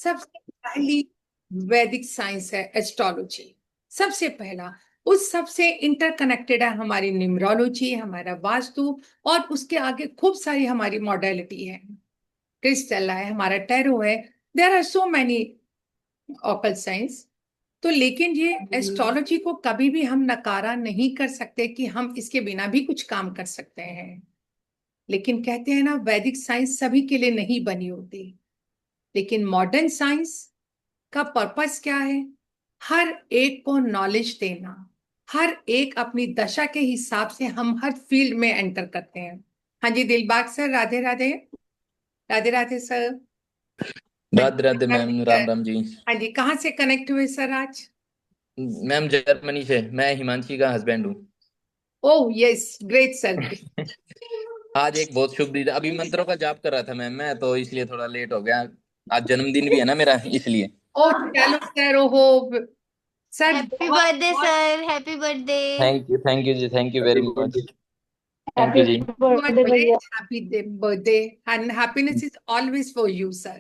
सबसे पहली वैदिक साइंस है एस्ट्रोलॉजी। सबसे पहला, उस सबसे इंटरकनेक्टेड है हमारी न्यूमरोलॉजी, हमारा वास्तु, और उसके आगे खूब सारी हमारी मॉडलिटी है। क्रिस्टल है, हमारा टैरो है, there are so many occult science. तो लेकिन ये एस्ट्रोलॉजी को कभी भी हम नकारा नहीं कर सकते कि हम इसके बिना भी कुछ काम कर सकते हैं। लेकिन कहते हैं ना, वैदिक साइंस सभी के लिए नहीं बनी होती। लेकिन मॉडर्न साइंस का पर्पस क्या है? हर एक को नॉलेज देना। हर एक अपनी दशा के हिसाब से हम हर फील्ड में एंटर करते हैं। हाँ जी दिलबाग सर, राधे राधे। राधे राधे सर। हाँ राधे राधे मैम, जी। राम राम जी। हाँ जी, कहाँ से कनेक्ट हुए सर आज? मैम जर्मनी से, मैं हिमांशी का हस्बैंड हूँ। Oh yes, great sir. आज एक बहुत शुभ दिन, अभी मंत्रों का जाप कर रहा था मैम, मैं तो इसलिए थोड़ा लेट हो गया। आज जन्मदिन भी है ना मेरा, इसलिए। ओ चलो सर, ओहो सर, हैप्पी बहुत बर्थडे बहुत sir, happy birthday. Thank you जी, thank you very much. Thank happy you जी। बर्थडे भैया। happy birthday, and happiness is always for you sir.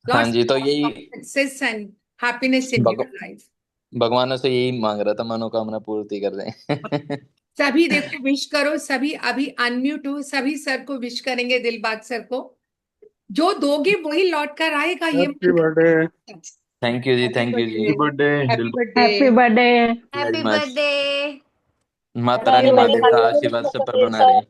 हाँ Lots जी, तो of यही success and happiness in भग, your life. भगवानों से यही मांग रहा था, मनोकामना पूर्ति कर दें। सभी देखो विश करो, सभी अभी अनम्यूट हो, सभी सर को विश करेंगे, दिलबाग सर को। जो दोगे वही लौट कर आएगा, ये हैप्पी बर्थडे। थैंक यू जी, थैंक यू जी। Happy birthday. Happy birthday. Happy birthday. Very happy much. Birthday. Mata Rani Radhe Mahadev का राधे। आशीर्वाद सब पर बना रहे।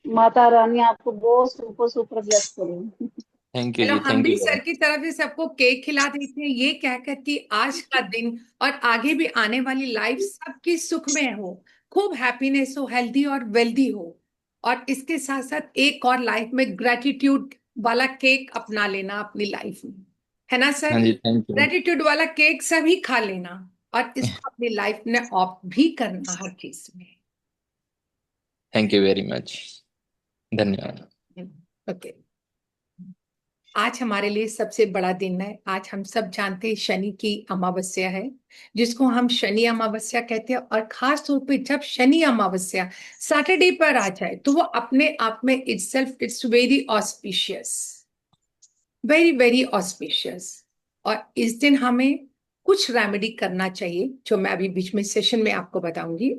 माता रानी आपको बहुत सुपर सुपर ब्लेस करें। थैंक यू चलो जी, हम थैंक भी यू सर मैम। की तरफ से सबको केक खिला देते हैं, ये कहकर कि आज का दिन और आगे भी आने वाली लाइफ सबकी सुख में हो, खूब हैप्पीनेस हो, हेल्दी और वेल्दी हो। और इसके साथ साथ एक और लाइफ में ग्रेटिट्यूड वाला केक अपना लेना अपनी लाइफ में, है ना सर? हाँ जी, थैंक यू। ग्रेटिट्यूड वाला केक सभी खा लेना, और इसको अपनी लाइफ में ऑप्ट भी करना हर चीज में। Thank you very much. धन्यवाद। ओके। आज हमारे लिए सबसे बड़ा दिन है। आज हम सब जानते हैं शनि की अमावस्या है, जिसको हम शनि अमावस्या कहते हैं। और खास तौर पे जब शनि अमावस्या सैटरडे पर आ जाए तो वो अपने आप में it's very auspicious, very very auspicious. और इस दिन हमें कुछ रेमेडी करना चाहिए, जो मैं अभी बीच में सेशन में आपको बताऊंगी।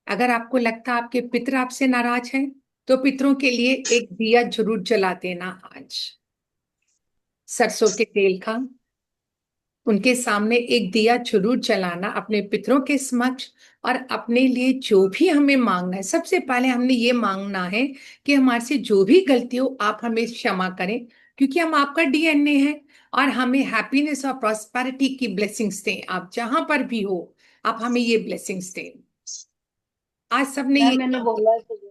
अगर आपको लगता है आपके पितर आपसे नाराज हैं, तो पितरों के लिए एक दिया जरूर जला देना आज, सरसों के तेल का। उनके सामने एक दिया जरूर जलाना अपने पितरों के समक्ष। और अपने लिए जो भी हमें मांगना है, सबसे पहले हमने ये मांगना है कि हमारे से जो भी गलती हो आप हमें क्षमा करें, क्योंकि हम आपका डीएनए है। और हमें हैप्पीनेस और प्रॉस्पेरिटी की ब्लेसिंग्स दें, आप जहां पर भी हो आप हमें ये ब्लेसिंग्स दें। आज सबने मैम ये मैंने काम बोला है सुबह।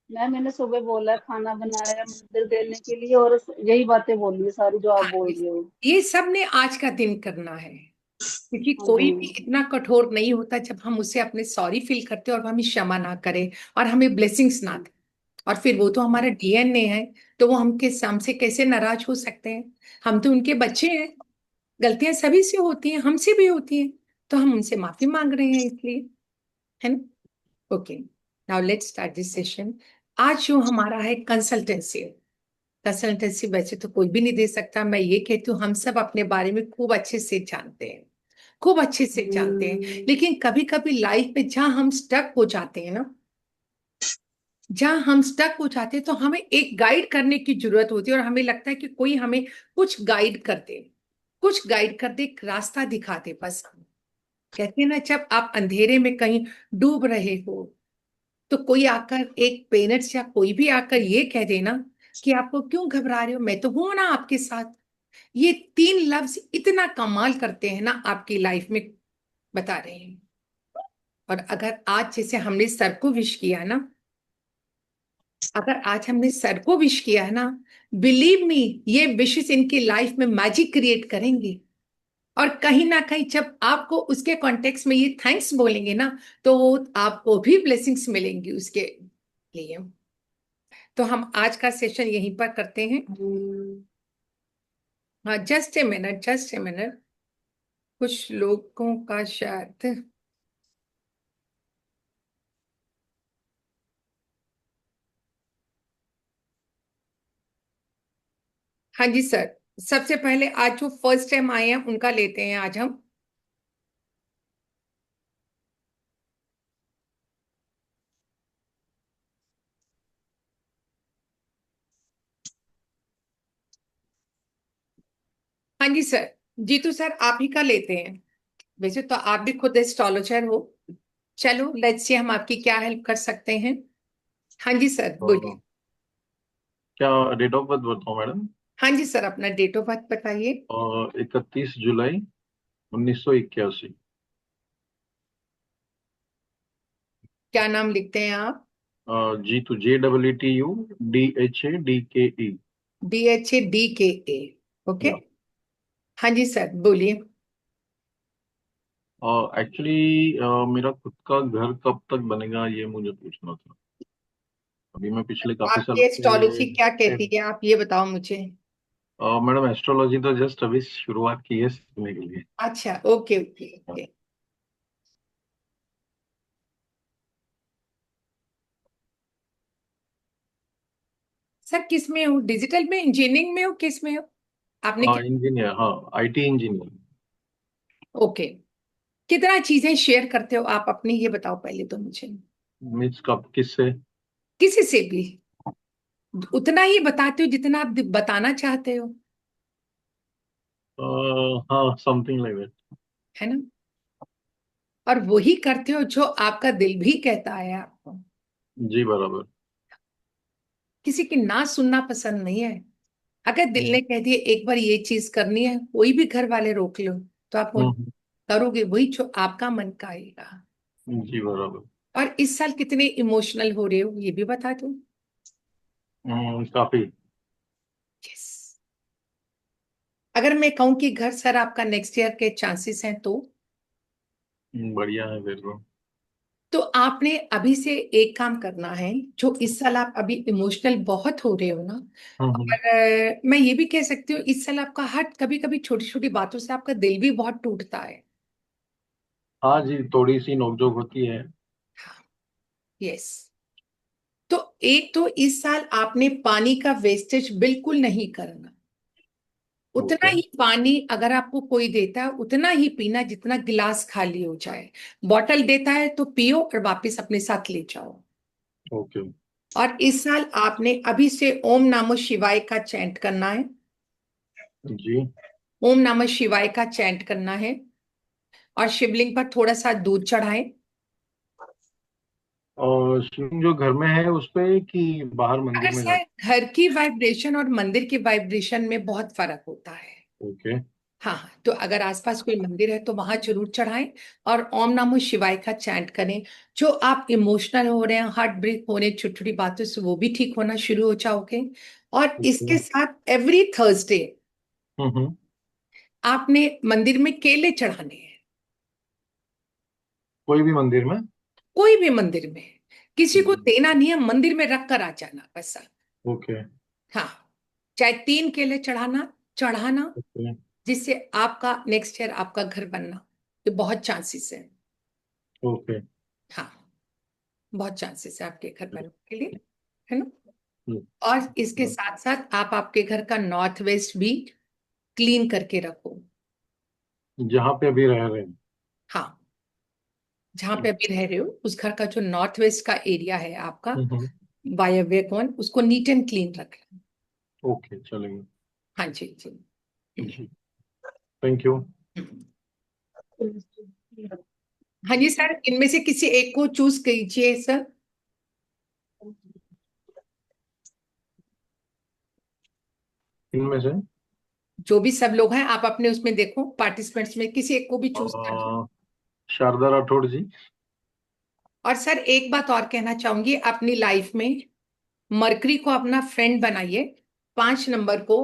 मैम मैंने सुबह बोला है, खाना बनाया मंदिर देने के लिए, और यही बातें बोली है सारी जो आप हाँ, बोल रही हो। ये सबने आज का दिन करना है, क्योंकि हाँ जी। कोई भी इतना कठोर नहीं होता जब हम उससे अपने सॉरी फील करते हैं और वो हमें क्षमा ना करे और हमें ब्लेसिंग्स ना दे। और फिर वो तो हमारा डीएनए है, तो वो हमसे कैसे नाराज हो सकते हैं? हम तो उनके बच्चे हैं। गलतियां सभी से होती हैं, हमसे भी होती हैं, तो हम उनसे माफी मांग रहे हैं इसलिए, है ना? Okay, now let's start this session. आज जो हमारा है कंसल्टेंसी। कंसल्टेंसी वैसे तो कोई भी नहीं दे सकता, मैं ये कहती हूँ हम सब अपने बारे में खूब अच्छे से जानते हैं, खूब अच्छे से जानते हैं। लेकिन कभी कभी लाइफ में जहां हम स्टक हो जाते हैं ना, जहां हम स्टक हो जाते हैं, तो हमें एक गाइड करने की जरूरत होती है। और हमें लगता है कि कोई हमें कुछ गाइड कर दे, कुछ गाइड कर दे, एक रास्ता दिखा दे बस। कहते हैं ना, जब आप अंधेरे में कहीं डूब रहे हो, तो कोई आकर, एक पेरेंट्स या कोई भी आकर ये कह देना कि आपको क्यों घबरा रहे हो, मैं तो हूं ना आपके साथ। ये तीन लफ्ज इतना कमाल करते हैं ना आपकी लाइफ में, बता रहे हैं। और अगर आज जैसे हमने सर को विश किया ना, अगर आज हमने सर को विश किया है ना, बिलीव मी, ये विशेस इनकी लाइफ में मैजिक क्रिएट करेंगी। और कहीं ना कहीं जब आपको उसके कॉन्टेक्स्ट में ये थैंक्स बोलेंगे ना, तो वो आपको भी ब्लेसिंग्स मिलेंगी उसके लिए। तो हम आज का सेशन यहीं पर करते हैं। हाँ, just a minute, just a minute. कुछ लोगों का शायद, हाँ जी सर, सबसे पहले आज जो फर्स्ट टाइम आए हैं उनका लेते हैं आज हम। हाँ जी सर। जीतू सर आप ही का लेते हैं। वैसे तो आप भी खुद एस्ट्रोलॉजर हो। चलो लेट्स सी हम आपकी क्या हेल्प कर सकते हैं। हाँ जी सर बोलिए। तो क्या डेट ऑफ बर्थ बताओ मैडम? हाँ जी सर अपना डेट ऑफ बर्थ बताइए। 31 जुलाई 1981। क्या नाम लिखते हैं आप? Jeetu, JEETU DHADKE। DHADKA। Okay. या हाँ जी सर बोलिए। एक्चुअली मेरा खुद का घर कब तक बनेगा ये मुझे पूछना था। अभी मैं पिछले काफी साल आपकी एस्ट्रोलॉजी क्या से कहती है आप ये बताओ मुझे। मैडम एस्ट्रोलॉजी तो जस्ट अभी शुरुआत की है सीखने के लिए। अच्छा ओके ओके ओके। सर किस में हो? डिजिटल में, इंजीनियरिंग में हो, किस में हो? आपने इंजीनियर, हाँ, IT इंजीनियर। ओके। कितना चीजें शेयर करते हो आप अपनी ये बताओ पहले तो मुझे। मीन्स कब, किससे? किसी से भी उतना ही बताते हो जितना आप बताना चाहते हो। हाँ, समथिंग लाइक दैट। है ना? और वही करते हो जो आपका दिल भी कहता है आपको। जी बराबर। किसी की ना सुनना पसंद नहीं है। अगर दिल हम्म ने कह दिया एक बार ये चीज करनी है, कोई भी घर वाले रोक लो तो आप वो हम्म, करोगे वही जो आपका मन का आएगा। जी बराबर। और इस साल कितने इमोशनल हो रहे हो ये भी बता दो। काफी। यस। अगर मैं कहूं कि घर सर आपका नेक्स्ट ईयर के चांसेस हैं बढ़िया है फिर तो। तो आपने अभी से एक काम करना है। जो इस साल आप अभी इमोशनल बहुत हो रहे हो ना। हम्म। और मैं ये भी कह सकती हूँ इस साल आपका हार्ट कभी कभी छोटी छोटी बातों से आपका दिल भी बहुत टूटता है। हाँ जी, थोड़ी सी नोकझोंक होती है। यस। तो एक तो इस साल आपने पानी का वेस्टेज बिल्कुल नहीं करना। उतना ओके ही पानी अगर आपको कोई देता है उतना ही पीना जितना गिलास खाली हो जाए। बॉटल देता है तो पियो और वापस अपने साथ ले जाओ। ओके। और इस साल आपने अभी से ओम नमः शिवाय का चैंट करना है। जी। ओम नमः शिवाय का चैंट करना है। और शिवलिंग पर थोड़ा सा दूध चढ़ाएं। और शिवलिंग जो घर में है उस पे कि बाहर मंदिर अगर में शायद जाके? घर की वाइब्रेशन और मंदिर की वाइब्रेशन में बहुत फर्क होता है। ओके। हाँ हाँ, तो अगर आसपास कोई मंदिर है तो वहां जरूर चढ़ाएं। और ओम नमः शिवाय का चैंट करें। जो आप इमोशनल हो रहे हैं, हार्ट ब्रेक हो रहे हैं छोटी छोटी बातों से, वो भी ठीक होना शुरू हो जाओगे। और ओके। इसके साथ एवरी थर्सडे हम्म। आपने मंदिर में केले चढ़ाने हैं। कोई भी मंदिर में? कोई भी मंदिर में। किसी को जी। देना नहीं है, मंदिर में रख कर आ जाना बस। ओके। हाँ। चाहे 3 केले चढ़ाना चढ़ाना। ओके। जिससे आपका नेक्स्ट ईयर आपका घर बनना ये बहुत चांसेस है। ओके। हाँ। बहुत चांसेस है आपके घर बनने के लिए। है ना? हम्म, और इसके साथ साथ आप आपके घर का नॉर्थ वेस्ट भी क्लीन करके रखो। जहाँ पे अभी रह रहे हैं। हाँ। जहां पे अभी रह रहे हो उस घर का जो नॉर्थ वेस्ट का एरिया है आपका, हम्म। वायव्य कोण, उसको नीट एंड क्लीन रखना। ओके, चलेंगे। हाँ जी जी। जी, थैंक यू। हम्म। हाँ जी सर इनमें से किसी एक को चूज कीजिए सर। इनमें से जो भी सब लोग हैं आप अपने उसमें देखो पार्टिसिपेंट्स में किसी एक को भी चूज कर लो। शारदा राठौड़ जी। और सर एक बात और कहना चाहूंगी अपनी लाइफ में मरकरी को अपना फ्रेंड बनाइए। 5 नंबर को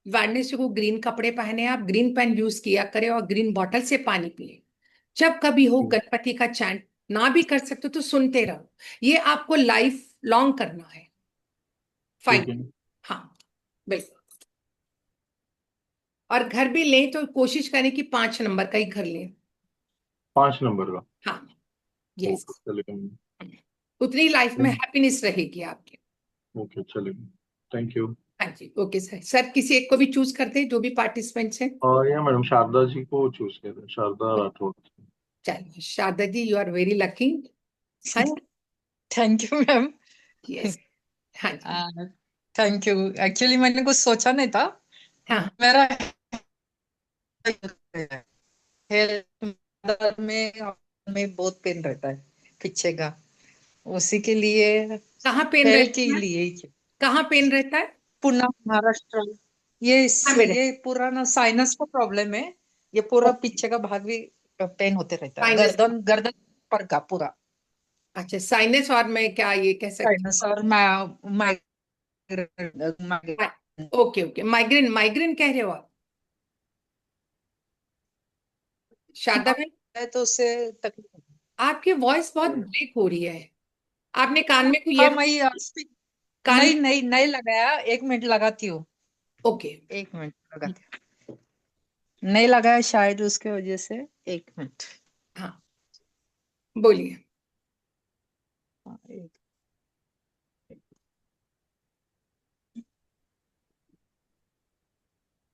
वेडनेसडे को ग्रीन कपड़े पहने, आप ग्रीन पेन यूज किया करें और ग्रीन बॉटल से पानी पिए। जब कभी हो गणपति का चैंट ना भी कर सकते तो सुनते रहो। ये आपको लाइफ लॉन्ग करना है। फाइन। ठीक है। हाँ बिल्कुल। और घर भी लें तो कोशिश करें कि 5 नंबर का ही घर लें। 5 नंबर का? हाँ। Okay, yes. चलेगा। उतनी लाइफ में हैप्पीनेस रहेगी आपकी। ओके, चलेगा। Thank you. हाँ जी, ओके सर। सर किसी एक को भी चूज करते हैं, जो भी पार्टिसिपेंट्स हैं। या मैडम शारदा जी को चूज करें, शारदा राठौड़। चलिए Sharda ji, you are very lucky. हाँ। Thank you ma'am. यस। हाँ जी। Thank you. एक्चुअली मैंने कुछ सोचा नहीं था। हाँ मेरा हेयर में बहुत पेन रहता है पीछे का, उसी के लिए, कहाँ पेन हेयर के रहता है? लिए। कहाँ पेन रहता है? पुणे महाराष्ट्र। हाँ बेटा। ये पूरा ना साइनस का प्रॉब्लम है। ये पूरा पीछे का भाग भी पेन होते रहता है, साइनस। गर्दन गर्दन पर का पूरा अच्छा, साइनस, और मैं क्या ये कह सकती साइनस और माइग्रेन। हूँ? ओके ओके, माइग्रेन, माइग्रेन कह रहे हो आप शारदा भाई? है तो उससे तकलीफ। आपकी वॉइस बहुत ब्रेक हो रही है। आपने कान में कोई हाँ ईयर, मैं कान नहीं में? नहीं नहीं लगाया, 1 मिनट लगाती हूँ। ओके। 1 मिनट लगाती हूँ। नहीं लगाया शायद उसके वजह से। 1 मिनट। हाँ, बोलिए। हाँ,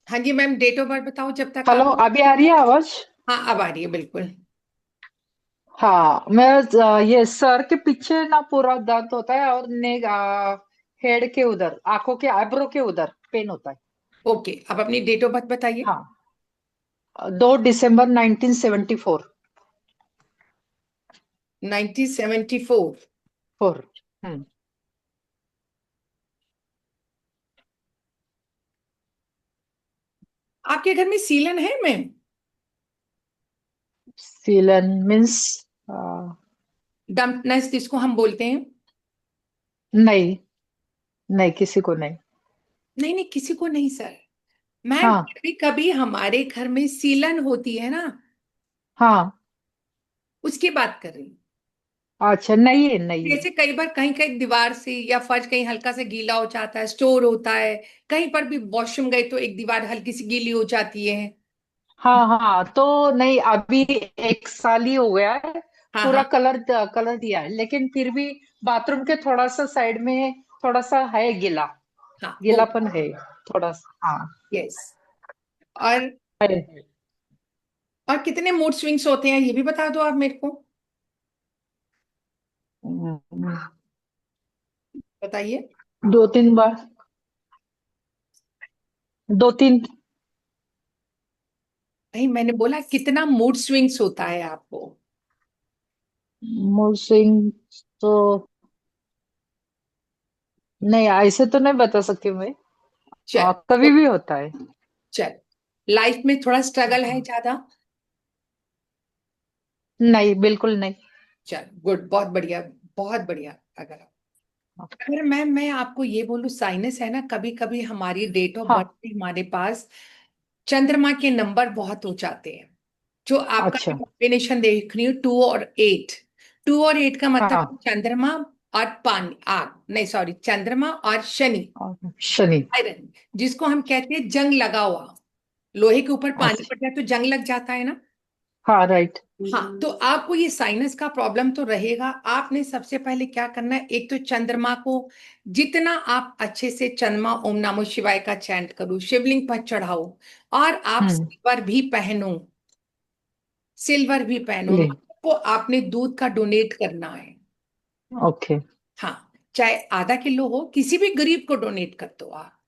हाँ जी मैम, डेट ऑफ बर्थ बताओ जब तक हेलो, आप। अभी आ रही है आवाज? हाँ, अब आ रही है बिल्कुल। हाँ, मैं ये सर के पीछे ना पूरा दर्द होता है, और ने हेड के उधर, आंखों के आईब्रो के उधर पेन होता है। ओके, अब अपनी डेट ऑफ बर्थ बताइए। हाँ, 2 दिसंबर 1974। 1974। फोर। आपके घर में सीलन है मैम? सीलन मीन्स? डम्पनेस जिसको हम बोलते हैं। नहीं, नहीं किसी को नहीं। नहीं नहीं, किसी को नहीं सर। मैम हाँ, कभी कभी हमारे घर में सीलन होती है ना, हाँ। उसकी बात कर रही हूँ। अच्छा, नहीं है, नहीं है। जैसे कई बार कहीं कहीं दीवार से या फर्श कहीं हल्का सा गीला हो जाता है, स्टोर होता है, कहीं पर भी वॉशरूम गए तो एक दीवार हल्की सी गीली हो जाती है। हाँ, हाँ, तो नहीं, अभी 1 साल ही हो गया है। हाँ पूरा हाँ कलर कलर दिया है, लेकिन फिर भी बाथरूम के थोड़ा सा साइड में थोड़ा सा है गीला, हाँ। ओ, गीलापन है थोड़ा सा। हाँ, यस। और है। और कितने मूड स्विंग्स होते हैं ये भी बता दो आप मेरे को। हम्म, बताइए। 2-3 बार, 2-3। नहीं, मैंने बोला कितना मूड स्विंग्स होता है आपको। मूड स्विंग तो नहीं, ऐसे तो नहीं बता सकती मैं। चल। कभी भी होता है। चल, लाइफ में थोड़ा स्ट्रगल है ज्यादा? नहीं, बिल्कुल नहीं। चल गुड, बहुत बढ़िया। बहुत बढ़िया। अगर मैं आपको ये बोलूं, साइनस है ना, कभी कभी हमारी डेट ऑफ बर्थ हाँ। में हमारे पास चंद्रमा के नंबर बहुत हो जाते हैं। जो आपका अच्छा। कॉम्बिनेशन देख रही हूँ, 2 और 8। 2 और 8 का मतलब हाँ, चंद्रमा और पानी, आग नहीं, सॉरी, चंद्रमा और शनि, और शनि। आयरन, जिसको हम कहते हैं जंग लगा हुआ। लोहे के ऊपर पानी अच्छा। पड़ जाए तो जंग लग जाता है ना। हाँ, राइट। हाँ, तो आपको ये साइनस का प्रॉब्लम तो रहेगा। आपने सबसे पहले क्या करना है, एक तो चंद्रमा को जितना आप अच्छे से चंद्रमा ओम नमो शिवाय का चैंट करो, शिवलिंग पर चढ़ाओ, और आप हम्म। सिल्वर भी पहनो। सिल्वर भी पहनो, ले। को आपने दूध का डोनेट करना है। ओके। हाँ, चाहे आधा किलो हो, किसी भी गरीब को डोनेट कर दो आप।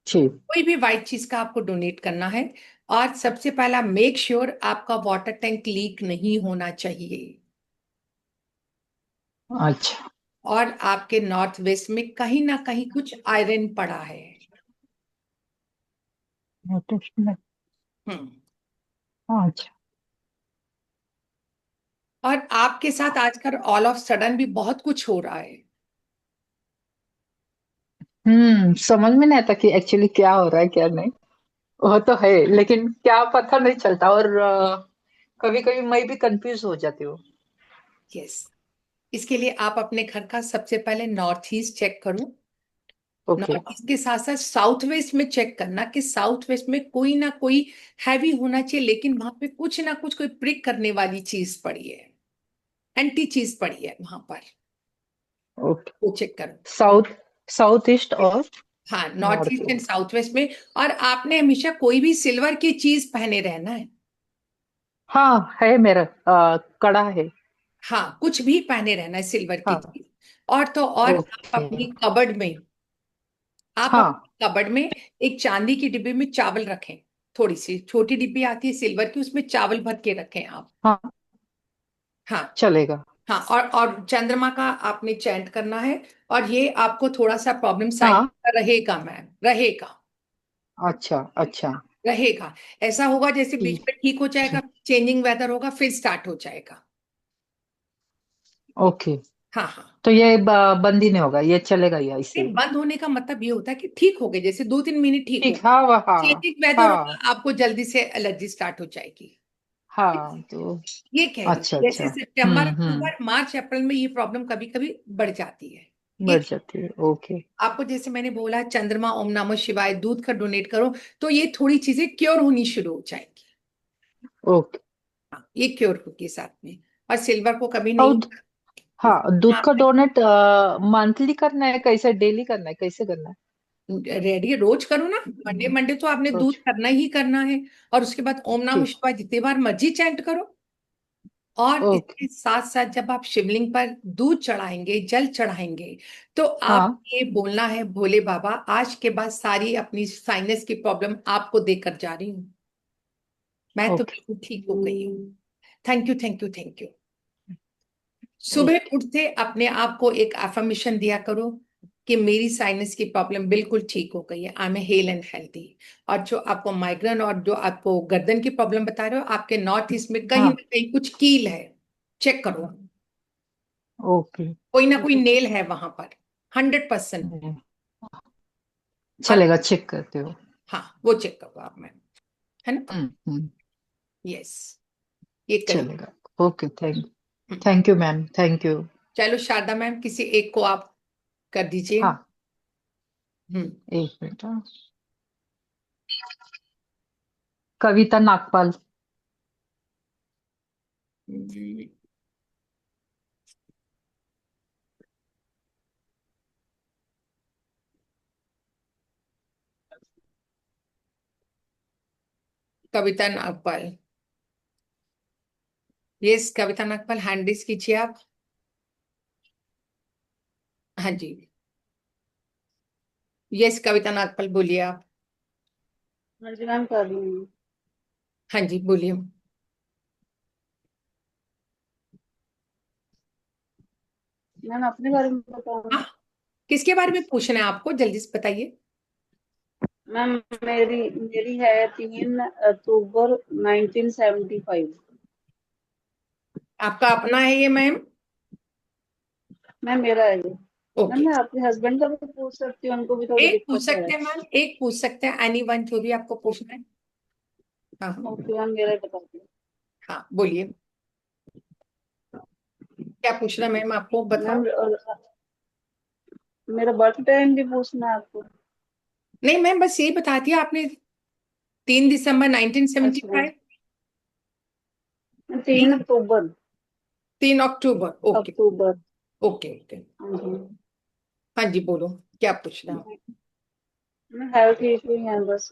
ठीक। कोई भी वाइट चीज का आपको डोनेट करना है। और सबसे पहला, मेक श्योर आपका वाटर टैंक लीक नहीं होना चाहिए। अच्छा। और आपके नॉर्थ वेस्ट में कहीं ना कहीं कुछ आयरन पड़ा है। नोटिस में। हम्म। अच्छा। और आपके साथ आजकल ऑल ऑफ सडन भी बहुत कुछ हो रहा है। समझ में नहीं आता कि एक्चुअली क्या हो रहा है क्या नहीं। वो तो है, लेकिन क्या पता नहीं चलता, और कभी कभी मैं भी कंफ्यूज हो जाती हूँ। यस। इसके लिए आप अपने घर का सबसे पहले नॉर्थ ईस्ट चेक करो। ओके। नॉर्थ ईस्ट के साथ साथ साउथ वेस्ट में चेक करना कि साउथ वेस्ट में कोई ना कोई हैवी होना चाहिए, लेकिन वहां पे कुछ ना कुछ कोई प्रिक करने वाली चीज पड़ी है, एंटी चीज पड़ी है वहां पर। ओके। वो चेक करो। साउथ साउथ ईस्ट और? हाँ, north north east and south west में। और आपने हमेशा कोई भी सिल्वर की चीज पहने रहना है। हाँ है मेरा कड़ा है। हाँ, कुछ भी पहने रहना है सिल्वर की हाँ चीज। और तो और आप ओके। अपनी कबर्ड में, आप हाँ अपनी कबर्ड में एक चांदी की डिब्बी में चावल रखें। थोड़ी सी छोटी डिब्बी आती है सिल्वर की, उसमें चावल भर के रखें आप। हाँ हाँ। चलेगा। हाँ, और चंद्रमा का आपने चैंट करना है। और ये आपको थोड़ा सा प्रॉब्लम साइड हाँ रहेगा मैम, रहेगा। अच्छा अच्छा। रहेगा। ऐसा होगा जैसे बीच ठीक में ठीक हो जाएगा, ठीक। चेंजिंग वेदर होगा, फिर स्टार्ट हो जाएगा। ओके। हाँ हाँ। तो ये बंद ही नहीं होगा, ये चलेगा या ये ऐसे? बंद होने का मतलब ये होता है कि ठीक हो गए, जैसे 2-3 मिनट ठीक हो। ठीक। हाँ हाँ चेंजिंग वेदर हाँ होगा, आपको जल्दी से एलर्जी स्टार्ट हो जाएगी। हाँ तो ये कह रही अच्छा हूँ। जैसे अच्छा। सितंबर हम्म। अक्टूबर मार्च अप्रैल में ये प्रॉब्लम कभी कभी बढ़ जाती है। ये बढ़ जाती है ओके। आपको जैसे मैंने बोला चंद्रमा, ओम नमः शिवाय, दूध का डोनेट करो, तो ये थोड़ी चीजें क्योर होनी शुरू हो जाएंगी। ओके। हाँ, ये क्योर होगी साथ में। और सिल्वर को कभी और नहीं। हाँ दूध का डोनेट मंथली करना है कैसे, डेली करना है, कैसे करना है? रेडी रोज करो ना, मंडे मंडे तो आपने दूध रोज। करना ही करना है। और उसके बाद ओम नमः ठीक। शिवाय जितनी बार मर्जी चैंट करो। और ओके। इसके साथ साथ जब आप शिवलिंग पर दूध चढ़ाएंगे, जल चढ़ाएंगे, तो आप हाँ ये बोलना है, भोले बाबा आज के बाद सारी अपनी साइनस की प्रॉब्लम आपको देकर जा रही हूँ। मैं तो ओके। बिल्कुल ठीक हो गई हूँ। Thank you thank you thank you. सुबह ओके। उठते अपने आप को एक एफर्मेशन दिया करो कि मेरी साइनस की प्रॉब्लम बिल्कुल ठीक हो गई है, I am hello and healthy. और जो आपको माइग्रेन और जो आपको गर्दन की प्रॉब्लम बता रहे हो, आपके नॉर्थ ईस्ट में कहीं हाँ ना कहीं कुछ कील है, चेक करो। ओके। कोई ना कोई नेल है वहां पर, 100%। हम्म, और चलेगा, चेक करते हो। हाँ, वो चेक करो आप मैम, है ना। हम्म। यस, ये करिए। चलेगा। Okay thank hmm, thank you ma'am, thank you. चलो शारदा मैम, किसी एक को आप कर दीजिए। हाँ हम्म। एक मिनट हाँ। कविता नागपाल। कविता नागपाल। यस, कविता नागपाल, हैंड रेज कीजिए आप। हाँ जी। यस, कविता नागपाल बोलिए आप। हाँ जी मैम, कर रही हूँ। हाँ जी बोलिए। मैम अपने बारे में बताऊँ? हाँ, किसके बारे में पूछना है आपको, जल्दी से बताइए। मैम मेरी मेरी है 3 अक्टूबर 1975। आपका अपना है ये मैम? मैम मेरा है ये। Ma'am okay. मैं अपने हस्बैंड का भी पूछ सकती हूँ, उनको भी थोड़ी एक पूछ दिक्कत है। सकते हैं मैम, एक पूछ सकते हैं, एनी वन, जो भी आपको पूछना है। हाँ हाँ। ओके मैम, मेरा ही बता दीजिए। हाँ बोलिए, क्या पूछना है मैम, आपको बताओ। मैम मेरा बर्थ टाइम भी पूछना है आपको? नहीं मैम, बस यही बता दिया आपने, 3 दिसंबर अच्छा मैम, 1975। 3 अक्टूबर। 3 अक्टूबर, ओके। अक्टूबर। Okay okay. हाँ जी। हाँ जी बोलो, क्या पूछना है। मैं हेल्थ इशू है बस।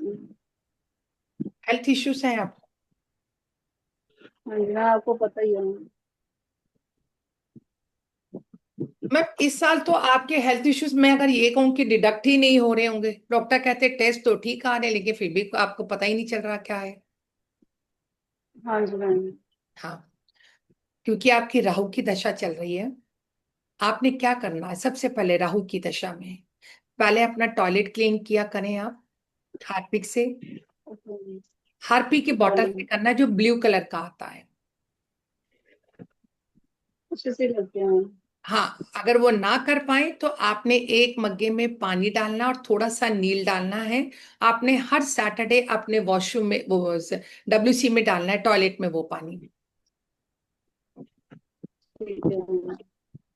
हेल्थ इश्यूज हैं आप? हाँ जी, मैं आपको पता ही है। मैम इस साल तो आपके हेल्थ इश्यूज में अगर ये कहूँ कि डिडक्ट ही नहीं हो रहे होंगे, डॉक्टर कहते हैं टेस्ट तो ठीक आ रहे हैं, लेकिन फिर भी आपको पता ही नहीं चल रहा क्या है। हाँ जी मैम। हाँ, क्योंकि आपकी राहु की दशा चल रही है। आपने क्या करना है सबसे पहले, राहु की दशा में पहले अपना टॉयलेट क्लीन किया करें आप, हार्पिक से। ओके। हार्पिक की बॉटल से हाँ, करना, जो ब्लू कलर का आता है। अच्छे से लगते हैं। हाँ, अगर वो ना कर पाए तो आपने एक मग्गे में पानी डालना और थोड़ा सा नील डालना है। आपने हर सैटरडे अपने वॉशरूम में वो WC में डालना है, टॉयलेट में वो पानी। ठीक है।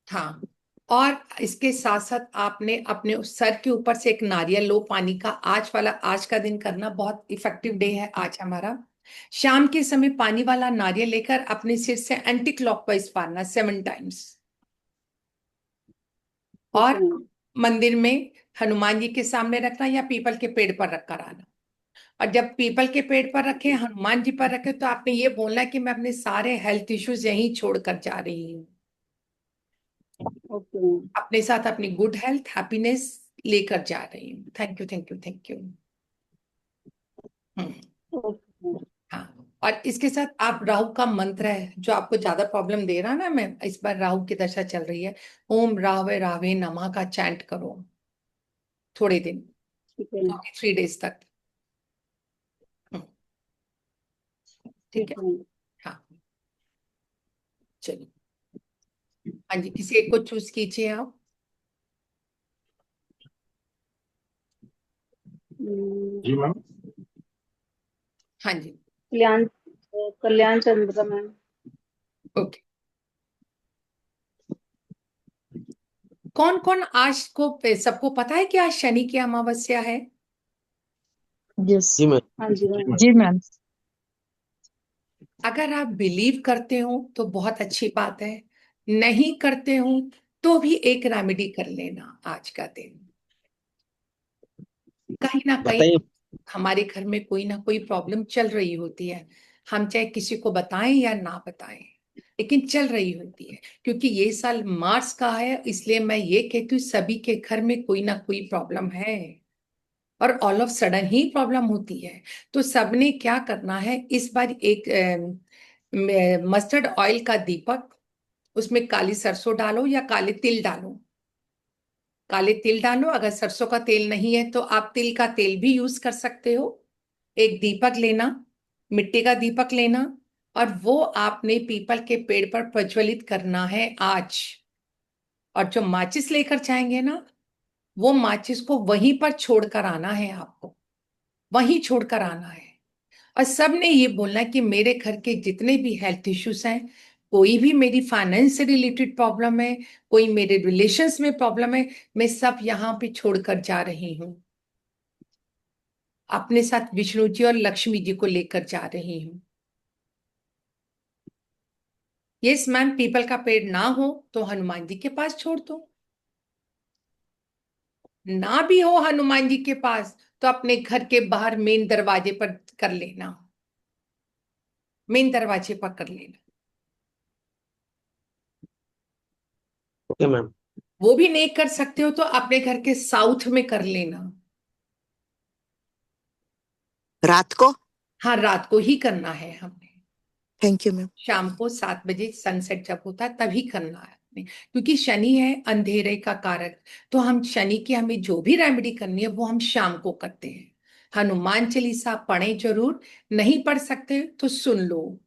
हाँ। और इसके साथ साथ आपने अपने उस सर के ऊपर से एक नारियल लो पानी का, आज वाला, आज का दिन करना, बहुत इफेक्टिव डे है आज हमारा। शाम के समय पानी वाला नारियल लेकर अपने सिर से एंटी क्लॉकवाइज मारना 7 टाइम्स। ठीक और है। मंदिर में हनुमान जी के सामने रखना या पीपल के पेड़ पर रखकर आना। और जब पीपल के पेड़ पर रखे, हनुमान जी पर रखे, तो आपने ये बोलना है कि मैं अपने सारे हेल्थ इश्यूज यहीं छोड़कर जा रही हूँ। Okay ma'am. अपने साथ अपनी गुड हेल्थ, हैप्पीनेस लेकर जा रही हूँ। Thank you, thank you, thank you. Okay ma'am. हाँ, और इसके साथ आप राहु का मंत्र है जो आपको ज्यादा प्रॉब्लम दे रहा ना, मैं इस बार राहु की दशा चल रही है, ओम राहवे राहवे नमः का चैंट करो थोड़े दिन, ठीक है 3 days तक। ठीक ठीक है। है मैम। हाँ, चलिए। हाँ जी, किसी एक को चूज कीजिए आप। जी मैम। हाँ जी, कल्याण कल्याण चंद्र मैम। ओके। कौन कौन आज को, सबको पता है कि आज शनि की अमावस्या है? यस जी मैम। हाँ जी मैम। जी मैम। अगर आप बिलीव करते हो तो बहुत अच्छी बात है, नहीं करते हो तो भी एक रेमेडी कर लेना आज का दिन। कहीं ना कहीं बताइए। हमारे घर में कोई ना कोई प्रॉब्लम चल रही होती है, हम चाहे किसी को बताएं या ना बताएं, लेकिन चल रही होती है। क्योंकि ये साल मार्स का है, इसलिए मैं ये कहती हूँ सभी के घर में कोई ना कोई प्रॉब्लम है, और all of sudden he problem होती है। तो सबने क्या करना है इस बार, एक मस्टर्ड ऑयल का दीपक, उसमें काली सरसों डालो या काले तिल डालो। काले तिल डालो, अगर सरसों का तेल नहीं है तो आप तिल का तेल भी यूज कर सकते हो। एक दीपक लेना, मिट्टी का दीपक लेना, और वो आपने पीपल के पेड़ पर प्रज्वलित करना है आज। और जो माचिस लेकर जाएंगे ना, वो माचिस को वहीं पर छोड़कर आना है आपको, वहीं छोड़कर आना है। और सबने ये बोलना है कि मेरे घर के जितने भी हेल्थ इश्यूज हैं, कोई भी मेरी फाइनेंस से रिलेटेड प्रॉब्लम है, कोई मेरे रिलेशंस में प्रॉब्लम है, मैं सब यहाँ पे छोड़कर जा रही हूँ। अपने साथ विष्णु जी और लक्ष्मी जी को लेकर जा रही हूँ। यस मैम, पीपल का पेड़ ना हो तो हनुमान जी के पास छोड़ दो, ना भी हो हनुमान जी के पास तो अपने घर के बाहर मेन दरवाजे पर कर लेना, मेन दरवाजे पर कर लेना। Okay ma'am. वो भी नहीं कर सकते हो तो अपने घर के साउथ में कर लेना। रात को। हाँ, रात को ही करना है हमने, थैंक यू मैम। शाम को 7 बजे सनसेट जब होता है तभी करना है हमने, क्योंकि शनि है अंधेरे का कारक। तो हम शनि की हमें जो भी रेमेडी करनी है वो हम शाम को करते हैं। हनुमान चालीसा पढ़े जरूर, नहीं पढ़ सकते तो सुन लो,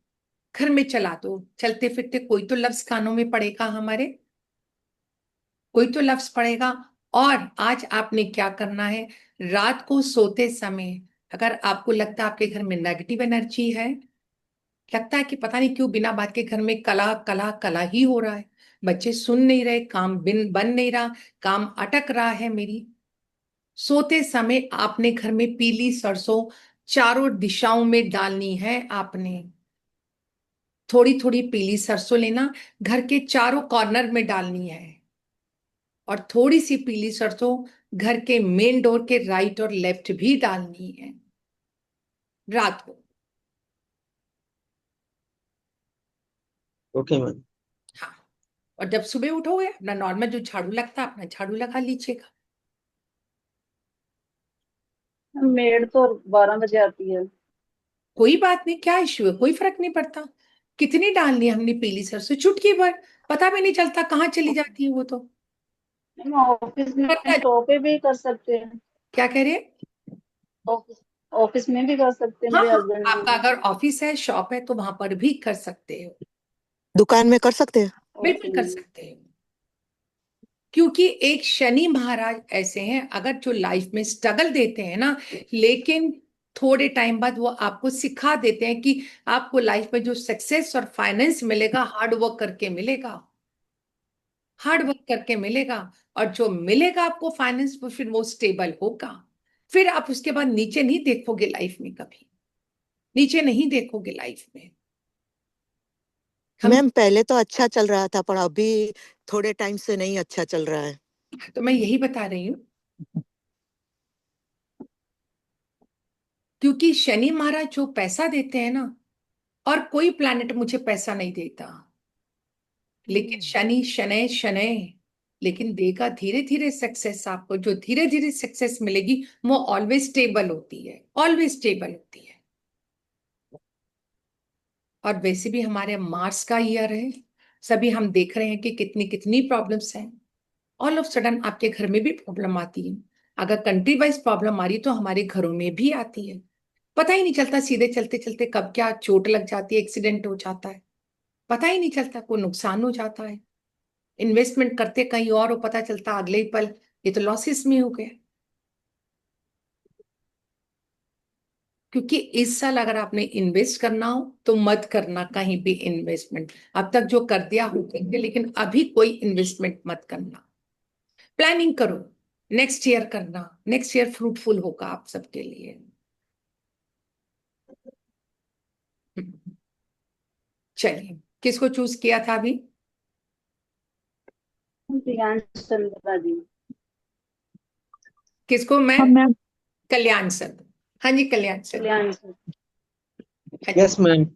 घर में चला दो, चलते फिरते कोई तो लफ्ज कानों में पड़ेगा हमारे, कोई तो लफ्ज पड़ेगा। और आज आपने क्या करना है, रात को सोते समय अगर आपको लगता है आपके घर में नेगेटिव एनर्जी है, लगता है कि पता नहीं क्यों बिना बात के घर में कला कला कला ही हो रहा है, बच्चे सुन नहीं रहे, काम बिन बन नहीं रहा, काम अटक रहा है मेरी, सोते समय आपने घर में पीली सरसों चारों दिशाओं में डालनी है आपने। थोड़ी थोड़ी पीली सरसों लेना, घर के चारों कॉर्नर में डालनी है, और थोड़ी सी पीली सरसों घर के मेन डोर के राइट और लेफ्ट भी डालनी है रात को। Okay ma'am. हाँ, और जब सुबह उठोगे अपना नॉर्मल जो झाड़ू लगता है अपना झाड़ू लगा लीजिएगा। मेड तो 12 बजे आती है। कोई बात नहीं, क्या इश्यू है, कोई फर्क नहीं पड़ता। कितनी डालनी है हमने पीली सरसों, चुटकी भर, पता भी नहीं चलता कहाँ चली जाती है वो तो। हम ऑफिस में शॉप पे भी कर सकते हैं। क्या कह रहे हैं? ऑफिस ऑफिस में भी कर सकते हैं हाँ मेरे हाँ, हस्बैंड आपका भी। अगर ऑफिस है, शॉप है, तो वहां पर भी कर सकते हो, दुकान में कर सकते हैं। बिल्कुल ओके कर सकते हो। क्योंकि एक शनि महाराज ऐसे हैं, अगर जो लाइफ में स्ट्रगल देते हैं ना, लेकिन थोड़े टाइम बाद वो आपको सिखा देते हैं कि आपको लाइफ में जो सक्सेस और फाइनेंस मिलेगा हार्ड वर्क करके मिलेगा, हार्ड वर्क करके मिलेगा। और जो मिलेगा आपको फाइनेंस, वो फिर वो स्टेबल होगा, फिर आप उसके बाद नीचे नहीं देखोगे लाइफ में, कभी नीचे नहीं देखोगे लाइफ में। हम मैम पहले तो अच्छा चल रहा था पर अभी थोड़े टाइम से नहीं अच्छा चल रहा है। तो मैं यही बता रही हूँ, क्योंकि शनि महाराज जो पैसा देते हैं ना, और कोई प्लैनेट मुझे पैसा नहीं देता, लेकिन शनि शनै शनै, लेकिन देगा धीरे धीरे सक्सेस आपको। जो धीरे धीरे सक्सेस मिलेगी वो ऑलवेज स्टेबल होती है, ऑलवेज स्टेबल होती है। और वैसे भी हमारे मार्स का ईयर है, सभी हम देख रहे हैं कि कितनी कितनी प्रॉब्लम्स हैं। ऑल ऑफ सडन आपके घर में भी प्रॉब्लम आती है। अगर कंट्री वाइज प्रॉब्लम आ रही तो हमारे घरों में भी आती है। पता ही नहीं चलता, सीधे चलते चलते कब क्या चोट लग जाती है, एक्सीडेंट हो जाता है, पता ही नहीं चलता, कोई नुकसान हो जाता है। इन्वेस्टमेंट करते कहीं और पता चलता अगले ही पल ये तो लॉसेस में हो गया। क्योंकि इस साल अगर आपने इन्वेस्ट करना हो तो मत करना कहीं भी इन्वेस्टमेंट। अब तक जो कर दिया हो करेंगे, लेकिन अभी कोई इन्वेस्टमेंट मत करना। प्लानिंग करो, नेक्स्ट ईयर करना, नेक्स्ट ईयर फ्रूटफुल होगा आप सबके लिए। चलिए, किसको चूज किया था अभी? प्रियांश चंद्रा जी। किसको? मैं? हाँ मैम। कल्याण सर। हाँ जी, कल्याण सर। कल्याण सर। हाँ जी, यस मैम।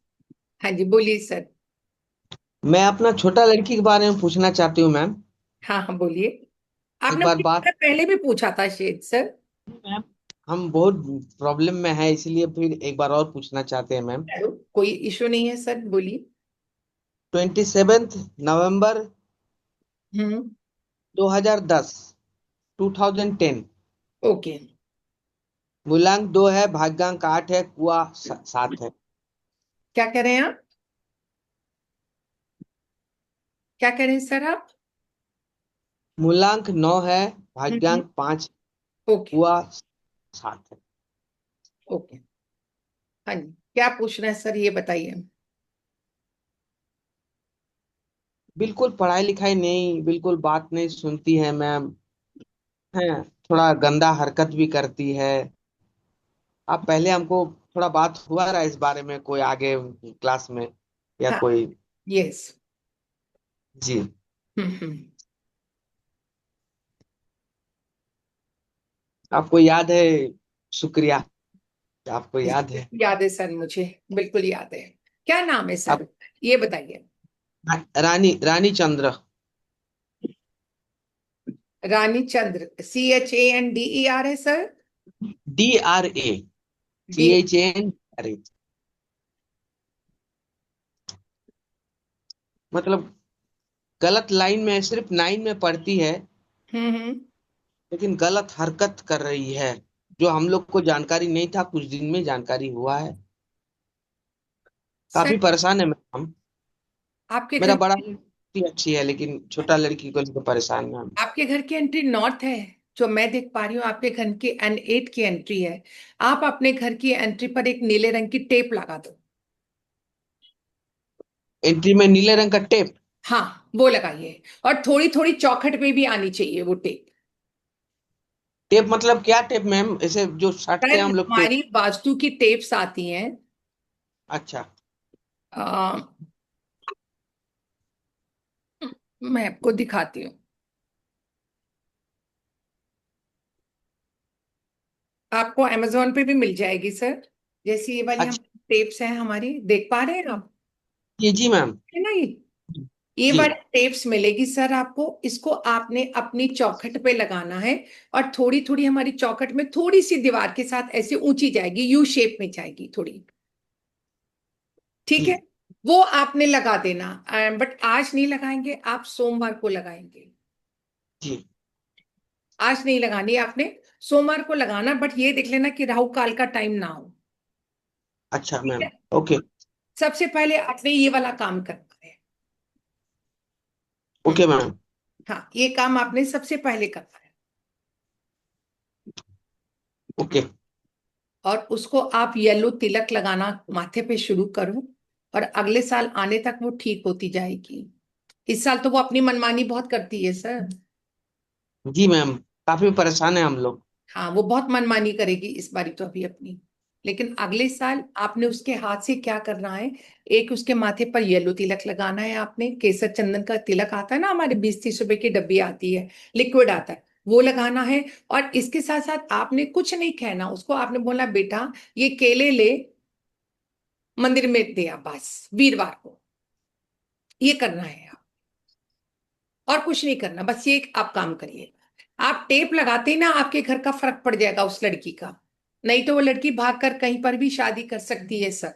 हाँ जी, बोलिए सर। मैं अपना छोटा लड़की के बारे में पूछना चाहती हूँ मैम। हाँ हाँ, बोलिए। एक आपने बार मुझे बात पहले भी पूछा था शायद सर। मैम, हम बहुत प्रॉब्लम में है, इसलिए फिर एक बार और पूछना चाहते हैं मैम। कोई इशू नहीं है सर, बोलिए। 27 नवंबर हम्म। 2010, 2010। ओके। मूलांक 2 है, भाग्यांक 8 है, कुआ 7 है। क्या कह रहे हैं आप? क्या कह रहे हैं सर आप? मूलांक 9 है, हम्म। भाग्यांक 5, ओके। कुआ 7 है। ओके। हाँ जी, क्या पूछ रहे हैं सर, ये बताइए। बिल्कुल पढ़ाई लिखाई नहीं, बिल्कुल बात नहीं सुनती है मैम, है थोड़ा गंदा हरकत भी करती है। आप पहले हमको थोड़ा बात हुआ रहा इस बारे में कोई आगे क्लास में या हाँ। कोई? यस। जी। हम्म। आपको याद है? शुक्रिया, आपको याद है। याद है सर, मुझे बिल्कुल याद है। क्या नाम है आप सर, ये बताइए। रानी रानी चंद्र। रानी चंद्र, CHANDER है सर? DRA, D. CHANDRA। मतलब गलत लाइन में, सिर्फ 9 में पढ़ती है, हम्म। लेकिन गलत हरकत कर रही है, जो हम लोग को जानकारी नहीं था, कुछ दिन में जानकारी हुआ है। सर, काफी परेशान है मैम। आपके मेरा घर बड़ा लड़की अच्छी है, लेकिन छोटा लड़की को लेकर परेशान है। आपके घर की एंट्री नॉर्थ है, जो मैं देख पा रही हूँ। आपके घर की N8 की एंट्री है। आप अपने घर की एंट्री पर एक नीले रंग की टेप लगा दो। एंट्री में नीले रंग का टेप? हाँ, वो लगाइए। और थोड़ी थोड़ी चौखट पे भी आनी चाहिए वो टेप। टेप मतलब क्या टेप मैम? ऐसे जो साटते सर, हैं हम लोग टेप? हमारी वास्तु की टेप्स आती हैं। अच्छा। आ, मैं आपको दिखाती हूँ। आपको अमेजोन पे भी मिल जाएगी सर। जैसे ये वाली हम अच्छा। टेप्स हैं हमारी, देख पा रहे हैं आप? जी जी मैम। है ना ये जी। वाली टेप्स मिलेगी सर आपको। इसको आपने अपनी चौखट पे लगाना है। और थोड़ी थोड़ी हमारी चौखट में थोड़ी सी दीवार के साथ ऐसे ऊंची जाएगी, यू शेप में जाएगी थोड़ी। ठीक जी। है, वो आपने लगा देना। बट आज नहीं लगाएंगे, आप सोमवार को लगाएंगे। जी। आज नहीं लगानी आपने, सोमवार को लगाना। बट ये देख लेना कि राहु काल का टाइम ना हो। अच्छा ठीक मैम। है, ओके। सबसे पहले आपने ये वाला काम करना है। Okay ma'am. हाँ, ये काम आपने सबसे पहले करना है। ओके। और उसको आप येलो तिलक लगाना माथे पे शुरू करो। और अगले साल आने तक वो ठीक होती जाएगी। इस साल तो वो अपनी मनमानी बहुत करती है सर। जी मैम, काफी परेशान है हम लोग। हाँ, वो बहुत मनमानी करेगी इस बारी तो अभी अपनी। लेकिन अगले साल आपने उसके हाथ से क्या करना है, एक उसके माथे पर येलो तिलक लगाना है आपने। केसर चंदन का तिलक आता है ना, हमारे 20-30 रुपए की डब्बी आती है, लिक्विड आता है। वो लगाना है। और इसके साथ साथ आपने कुछ नहीं कहना उसको, आपने बोला बेटा ये केले ले, मंदिर में दिया बस वीरवार को, ये करना है आप, और कुछ नहीं करना, बस ये आप काम करिए। आप टेप लगाते ही ना आपके घर का फर्क पड़ जाएगा उस लड़की का, नहीं तो वो लड़की भागकर कहीं पर भी शादी कर सकती है सर।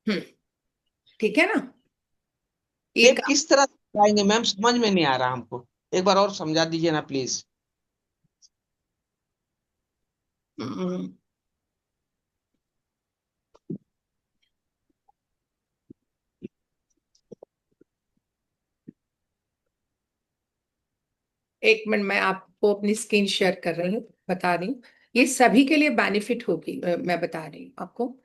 हम्म, ठीक है ना? ये एक किस तरह आएंगे मैम, समझ में नहीं आ रहा हमको, एक बार और समझा दीजिए ना प्लीज। हम्म, एक मिनट मैं आपको अपनी स्क्रीन शेयर कर रही हूँ, बता रही हूँ, ये सभी के लिए बेनिफिट होगी, मैं बता रही हूँ आपको।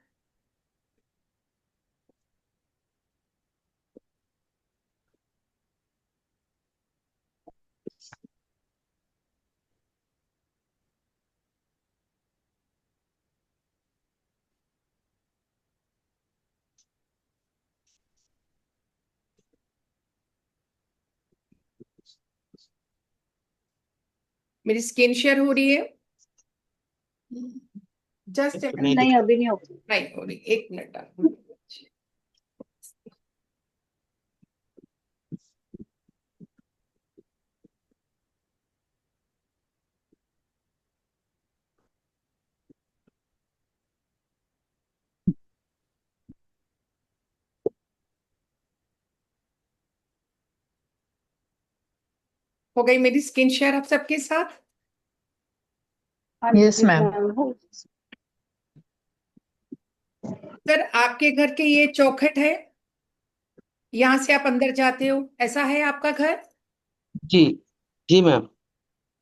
मेरी स्क्रीन शेयर हो रही है? जस्ट नहीं नहीं, दिख अभी नहीं होगी। नहीं हो रही, एक मिनट हो गई मेरी स्क्रीन शेयर आप सबके साथ? हाँ यस जी मैम। मैम। सर आपके घर के ये चौखट है, यहां से आप अंदर जाते हो, ऐसा है आपका घर? जी। जी मैम।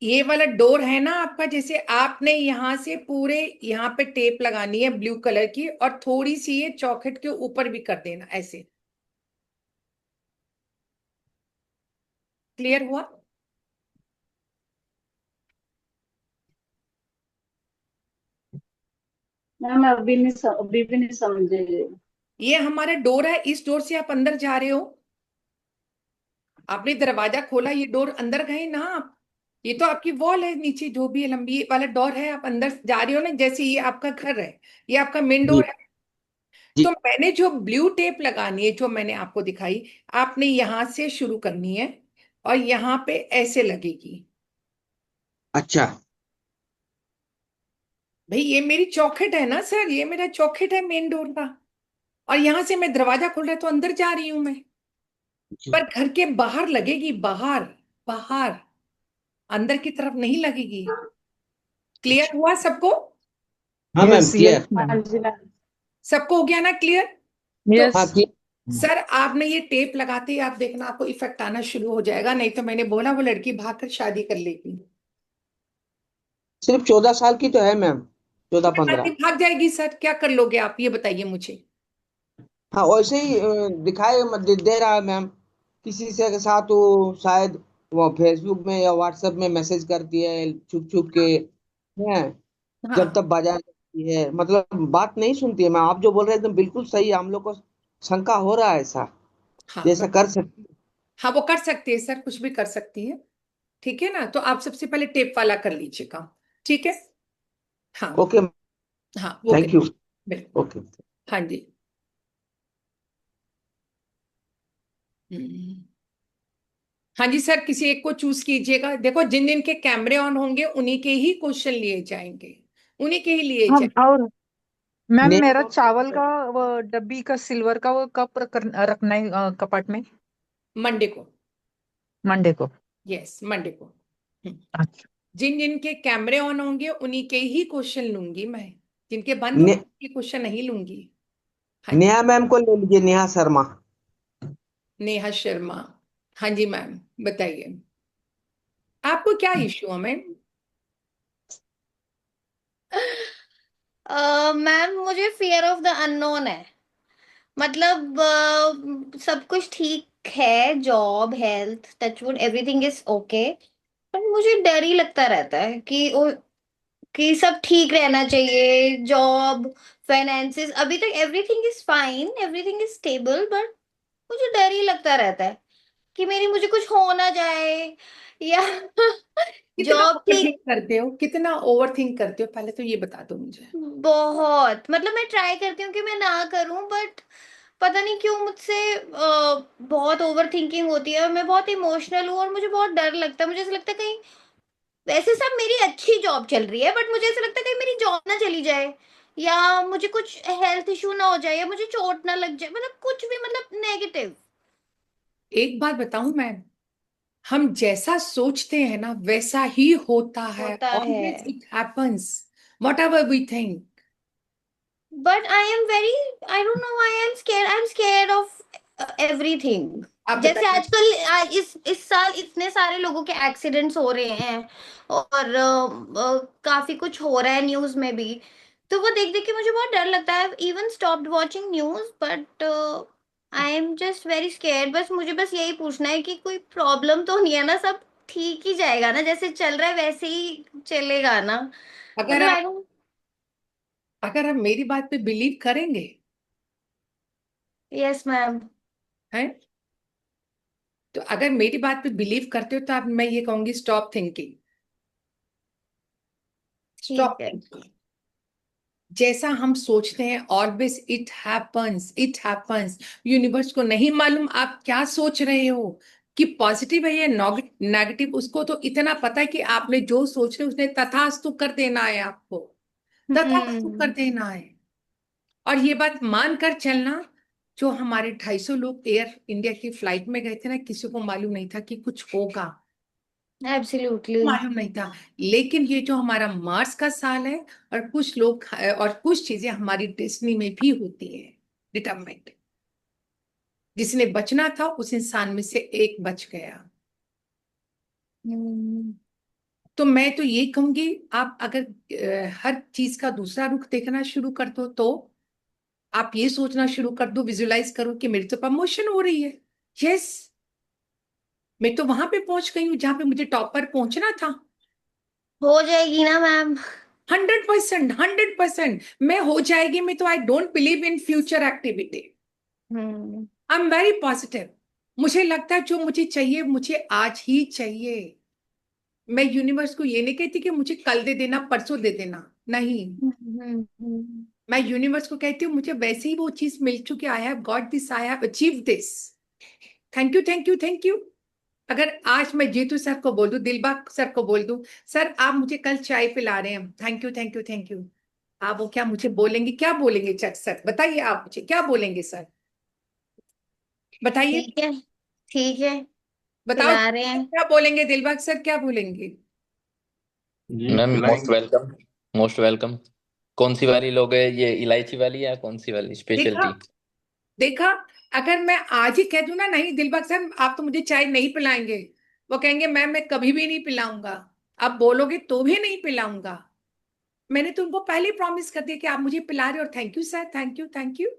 ये वाला डोर है ना आपका, जैसे आपने यहां से पूरे यहाँ पे टेप लगानी है ब्लू कलर की, और थोड़ी सी ये चौखट के ऊपर भी कर देना ऐसे। क्लियर हुआ? मैम अभी भी नहीं समझे। ये हमारा डोर है, इस डोर से आप अंदर जा रहे हो, आपने दरवाजा खोला, ये डोर अंदर गए ना आप, ये तो आपकी वॉल है नीचे, जो भी है लंबी वाला डोर है, आप अंदर जा रहे हो ना, जैसे ये आपका घर है, ये आपका मेन जी। डोर है। तो जी। मैंने जो ब्लू टेप लगानी है जो मैंने आपको दिखाई, आपने यहां से शुरू करनी है और यहां पे ऐसे लगेगी। अच्छा। भाई ये मेरी चौखट है ना सर, ये मेरा चौखट है मेन डोर का, और यहां से मैं दरवाजा खोल रहा है तो अंदर जा रही हूं मैं, जी। पर घर के बाहर लगेगी, बाहर, बाहर, अंदर की तरफ नहीं लगेगी। क्लियर अच्छा। हुआ सबको? हाँ ma'am, yes clear. Yes ma'am. हाँ जी मैम। सबको हो गया ना क्लियर? तो हाँ यस। क्लियर। सर आपने ये टेप लगाते ही आप देखना आपको इफेक्ट आना शुरू हो जाएगा, नहीं तो मैंने बोला वो लड़की भागकर शादी कर लेगी। सिर्फ 14 साल की तो है मैम, 14-15। शादी भाग जाएगी सर, क्या कर लोगे आप ये बताइए मुझे। हाँ वैसे ही दिखाई दे रहा है मैम, किसी से के साथ वो शायद वो फेसबुक में या व्हाट्सएप में मैसेज करती है छुप छुप के, है, जब हाँ तक बाजार जाती है, मतलब बात नहीं सुनती है मैम। आप जो बोल रहे हैं एकदम बिल्कुल सही है, हम लोग को शंका हो रहा है ऐसा, हाँ जैसा कर सकती हाँ वो कर सकती है सर, कुछ भी कर सकती है। ठीक है ना, तो आप सबसे पहले टेप वाला कर लीजिएगा, ठीक है? है। हाँ ओके। हाँ वो कर, थैंक यू। बिल्कुल। ओके। हाँ जी। हम्म, हाँ जी सर, किसी एक को चूज कीजिएगा, देखो जिन जिन के कैमरे ऑन होंगे उन्हीं के ही क्वेश्चन लिए जाएंगे, उन्हीं के ही लिए हाँ जाएंगे। और मैम नेहा मेरा मैम को चावल का वो डब्बी का सिल्वर का वो कप रखना है कपाट में मंडे को, मंडे को। यस मंडे को। हम्म, अच्छा। जिन जिन के कैमरे ऑन होंगे उन्हीं के ही क्वेश्चन लूंगी मैं, जिनके बंद होंगे उनके क्वेश्चन नहीं लूंगी। हाँ जी। नेहा मैम को ले लीजिए, नेहा शर्मा। नेहा शर्मा, हाँ जी मैम बताइए, आपको क्या इश्यू है मैम? मैम मुझे फियर ऑफ द अननोन है। मतलब सब कुछ ठीक है, job, health, touchwood, everything is okay, पर मुझे डर ही लगता रहता है कि सब ठीक रहना चाहिए, जॉब, फाइनेंसेस, अभी तक everything is fine, everything is stable, but मुझे डर ही लगता रहता है। कि मेरी मुझे कुछ हो ना जाए, या कितना जॉब ओवरथिंक ठीक। करते हो, कितना ओवरथिंक करते हो, पहले तो ये बता दो मुझे। बहुत, मतलब मैं ट्राई करती हूँ कि मैं ना करूं, बट पता नहीं क्यों मुझसे बहुत ओवर थिंकिंग होती है, और मैं बहुत इमोशनल हूँ, और मुझे बहुत डर लगता है। मुझे ऐसा लगता है कहीं, वैसे सब मेरी अच्छी जॉब चल रही है, बट मुझे ऐसा लगता है कहीं मेरी जॉब ना चली जाए, या मुझे कुछ हेल्थ इशू ना हो जाए, या मुझे चोट ना लग जाए, मतलब कुछ भी, मतलब नेगेटिव। एक बात बताऊं मैं, हम जैसा सोचते हैं ना वैसा ही होता है, होता है। Always it happens, whatever we think. But I am very, I don't know, I am scared of everything. आप जैसे बताइए। आजकल इस साल इतने सारे लोगों के एक्सीडेंट्स हो रहे हैं, और काफी कुछ हो रहा है न्यूज में भी, तो वो देख देख के मुझे बहुत डर लगता है। Even stopped watching news, but I am just very scared. बस मुझे बस यही पूछना है कि कोई प्रॉब्लम तो नहीं है ना, सब ठीक ही जाएगा ना, जैसे चल रहा है वैसे ही चलेगा ना। अगर मतलब आप आई डोंट। अगर आप मेरी बात पे बिलीव करेंगे, यस मैम। हैं, तो अगर मेरी बात पे बिलीव करते हो तो आप, मैं ये कहूंगी स्टॉप थिंकिंग, ठीक स्टॉप है। थिंकिंग। जैसा हम सोचते हैं always it happens, it happens. Universe को नहीं मालूम आप क्या सोच रहे हो, कि पॉजिटिव है या नेगेटिव, उसको तो इतना पता है कि आपने जो सोच रहे हो उसने तथास्तु कर देना है आपको, तथास्तु कर हम्म। देना है। और ये बात मान कर चलना, जो हमारे 250 लोग एयर इंडिया की फ्लाइट में गए थे ना, किसी को मालूम नहीं था कि कुछ होगा, एब्सोल्युटली। मालूम नहीं था। लेकिन ये जो हमारा मार्स का साल है, और कुछ लोग और कुछ चीजें हमारी डेस्टिनी में भी होती है, डिटरमाइंड। जिसने बचना था उस इंसान में से एक बच गया। हम्म। तो मैं तो ये कहूंगी, आप अगर हर चीज का दूसरा रुख देखना शुरू कर दो, तो आप ये सोचना शुरू कर दो, विजुलाइज करो कि मेरी तो प्रमोशन हो रही है। यस, मैं तो वहां पे पहुंच गई हूँ जहां पे मुझे टॉप पर पहुंचना था। हो जाएगी ना मैम। 100%, 100% मैं हो जाएगी। मैं तो I don't believe in future activity, hmm. I am very positive. मुझे लगता है जो मुझे चाहिए मुझे आज ही चाहिए। मैं यूनिवर्स को ये नहीं कहती कि मुझे कल दे देना, परसों दे देना, नहीं। हम्म। मैं यूनिवर्स को कहती हूँ मुझे वैसे ही वो चीज मिल चुकी, I have got this, I have achieve this, thank you, thank you, thank you. अगर आज मैं जीतू सर को बोल दूं, दिलबाग सर को बोल दूं, सर आप मुझे कल चाय पिला रहे हैं, thank you, thank you, thank you, आप वो क्या मुझे बोलेंगे, क्या बोलेंगे चक सर, बताइए आप मुझे क्या बोलेंगे सर, बताइए। ठीक है, ठीक है, बताओ पिला रहे हैं। क्या बोलेंगे, दिलबाग सर क्या बोलेंगे। जी मैम मोस्ट पिलाएंगे। Welcome, most welcome. कौन सी वाली लोगे, ये इलायची वाली या कौन सी वाली स्पेशल देखा, टी? देखा, अगर मैं आज ही कह दूं ना, नहीं दिलबाग सर आप तो मुझे चाय नहीं पिलाएंगे, वो कहेंगे मैम मैं कभी भी नहीं पिलाऊंगा, आप बोलोगे तो भी नहीं पिलाऊंगा। मैंने तो उनको पहले प्रॉमिस कर दिया कि आप मुझे पिला रहे हो, और thank you sir, thank you, thank you.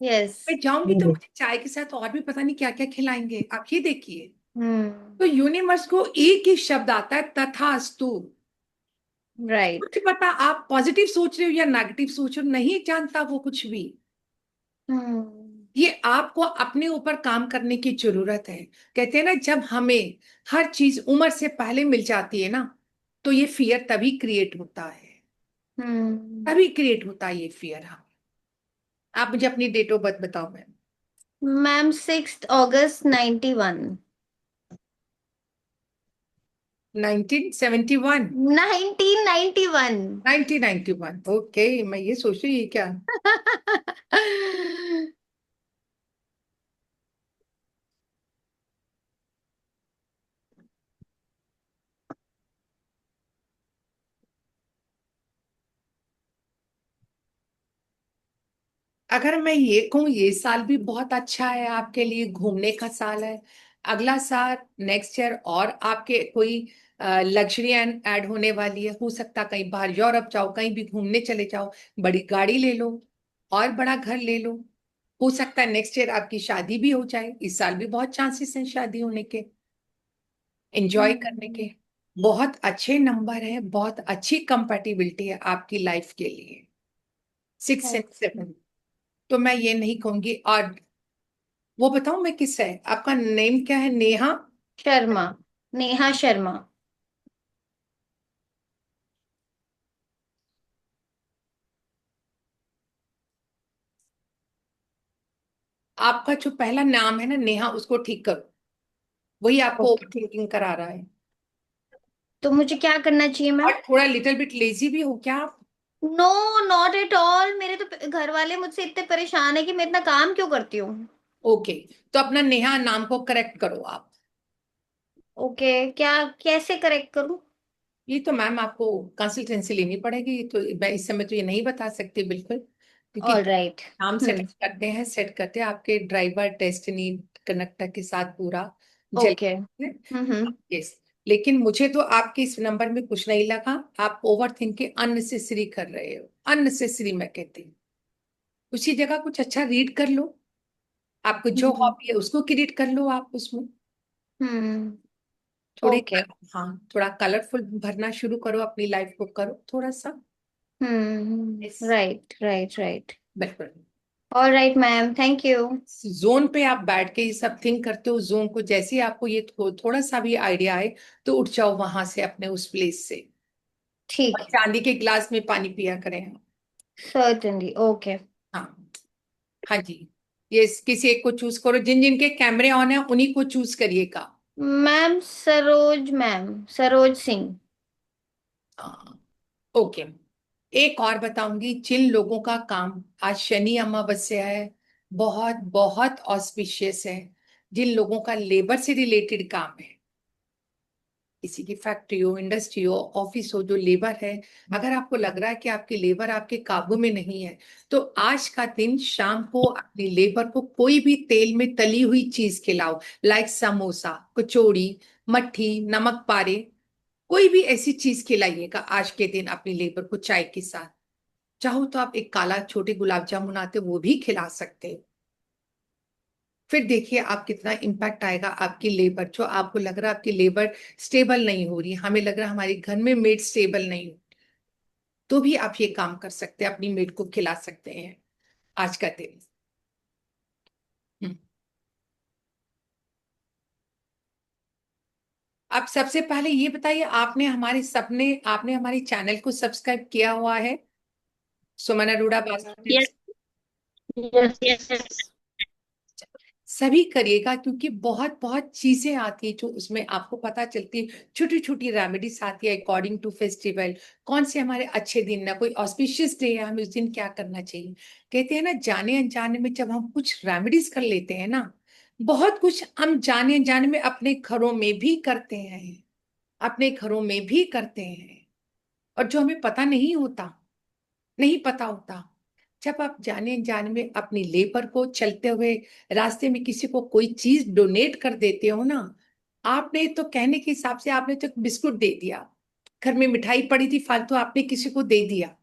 Yes. मैं जाऊंगी तो मुझे चाय के साथ और भी पता नहीं क्या क्या खिलाएंगे, आप ये देखिए। हम्म। तो यूनिवर्स को एक ही शब्द आता है, तथास्तु। कुछ राइट। पता आप पॉजिटिव सोच रहे हो या नेगेटिव सोच रहे हो, नहीं जानता वो कुछ भी। हम्म। ये आपको अपने ऊपर काम करने की जरूरत है। कहते हैं ना, जब हमें हर चीज उम्र से पहले मिल जाती है ना, तो ये फियर तभी क्रिएट होता है, हम्म। तभी क्रिएट होता है ये फियर। हाँ, आप मुझे अपनी डेट ऑफ बर्थ बताओ मैम। मैम 6 अगस्त 91। 1971। 1991। 1991, ओके, मैं ये सोच रही ये क्या। अगर मैं ये कहूँ ये साल भी बहुत अच्छा है आपके लिए, घूमने का साल है। अगला साल, नेक्स्ट ईयर, और आपके कोई लग्जरी ऐड होने वाली है, हो सकता कहीं बाहर यूरोप जाओ, कहीं भी घूमने चले जाओ, बड़ी गाड़ी ले लो, और बड़ा घर ले लो। हो सकता है नेक्स्ट ईयर आपकी शादी भी हो जाए, इस साल भी बहुत चांसेस हैं शादी होने के, एंजॉय करने के। बहुत अच्छे नंबर है, बहुत अच्छी कंपैटिबिलिटी है आपकी लाइफ के लिए, 6 एंड अच्छा। 7। तो मैं ये नहीं कहूंगी। और वो बताऊं मैं किससे है? आपका नेम क्या है? नेहा शर्मा, नेहा शर्मा। आपका जो पहला नाम है ना नेहा, उसको ठीक करो, वही आपको ओके, ओवर थिंकिंग करा रहा है। तो मुझे क्या करना चाहिए मैम? और थोड़ा लिटिल बिट लेजी भी हो क्या आप? No, not at all. मेरे तो घर वाले मुझसे इतने परेशान है कि मैं इतना काम क्यों करती हूँ। ओके, तो अपना नेहा नाम को करेक्ट करो आप। ओके, क्या कैसे करेक्ट करूँ? ये तो मैम आपको कंसल्टेंसी लेनी पड़ेगी, तो मैं इस समय तो ये नहीं बता सकती बिल्कुल, क्योंकि ऑल राइट। नाम सेट करते हैं, आपके ड्राइवर डेस्टिनी कनेक्टर के साथ पूरा जल। ओके। हम्म। यस, लेकिन मुझे तो आपके इस नंबर में कुछ नहीं लगा। आप ओवर थिंकिंग अननेसेसरी कर रहे हो, अननेसेसरी मैं कहती हूँ। उसी जगह कुछ अच्छा रीड कर लो, आपको जो हम्म। हॉबी है उसको क्रिएट कर लो आप उसमें। हम्म। थोड़े ओके। हाँ, थोड़ा कलरफुल भरना शुरू करो, अपनी लाइफ को करो थोड़ा सा। Yes, right right right. बिल्कुल। All right ma'am, thank you. Zone पे आप बैठ के ये सब थिंक करते हो, जोन को जैसे ही आपको ये थोड़ा सा भी आइडिया आए, तो उठ जाओ वहां से, अपने उस प्लेस से। ठीक और है। चांदी के गिलास में पानी पिया करें। सर्टेनली। ओके हाँ, हाँ जी। ये किसी एक को चूज करो, जिन जिन के कैमरे ऑन है उन्हीं को चूज करिएगा। Ma'am, Saroj ma'am, Saroj Singh. हाँ, ओके। एक और बताऊंगी, जिन लोगों का काम, आज शनि अमावस्या है, बहुत बहुत ऑस्पिशियस है, जिन लोगों का लेबर से रिलेटेड काम है, किसी की फैक्ट्री हो, इंडस्ट्री हो, ऑफिस हो, जो लेबर है, अगर आपको लग रहा है कि आपकी लेबर आपके काबू में नहीं है, तो आज का दिन शाम को अपनी लेबर को कोई भी तेल में तली हुई चीज खिलाओ, लाइक समोसा, कचौड़ी, मट्ठी, नमक पारे, कोई भी ऐसी चीज खिलाइएगा आज के दिन अपनी लेबर को चाय के साथ। चाहो तो आप एक काला छोटे गुलाब जामुन आते, वो भी खिला सकते हो। फिर देखिए आप कितना इम्पैक्ट आएगा। आपकी लेबर, जो आपको लग रहा है आपकी लेबर स्टेबल नहीं हो रही, हमें लग रहा है हमारे घर में मेड स्टेबल नहीं हो, तो भी आप ये काम कर सकते हैं, अपनी मेड को खिला सकते हैं आज का दिन। हम्म। अब सबसे पहले ये बताइए, आपने हमारे चैनल को सब्सक्राइब किया हुआ है? Suman Arora basket yes tips yes yes yes. सभी करिएगा, क्योंकि बहुत बहुत चीजें आती है जो उसमें आपको पता चलती है, छोटी छोटी रेमेडीज आती है अकॉर्डिंग टू फेस्टिवल। कौन से हमारे अच्छे दिन ना, कोई ऑस्पिशियस डे है, हमें उस दिन क्या करना चाहिए। कहते हैं ना, जाने अनजाने में जब हम कुछ रेमेडीज कर लेते हैं ना, बहुत कुछ हम जाने अनजाने में अपने घरों में भी करते हैं, अपने घरों में भी करते हैं, और जो हमें पता नहीं होता, नहीं पता होता। जब आप जाने अनजाने में अपनी लेबर को चलते हुए रास्ते में किसी को कोई चीज डोनेट कर देते हो ना, आपने तो कहने के हिसाब से आपने तो बिस्कुट दे दिया, घर में मिठाई पड़ी थी फालतू, आपने किसी को दे दिया,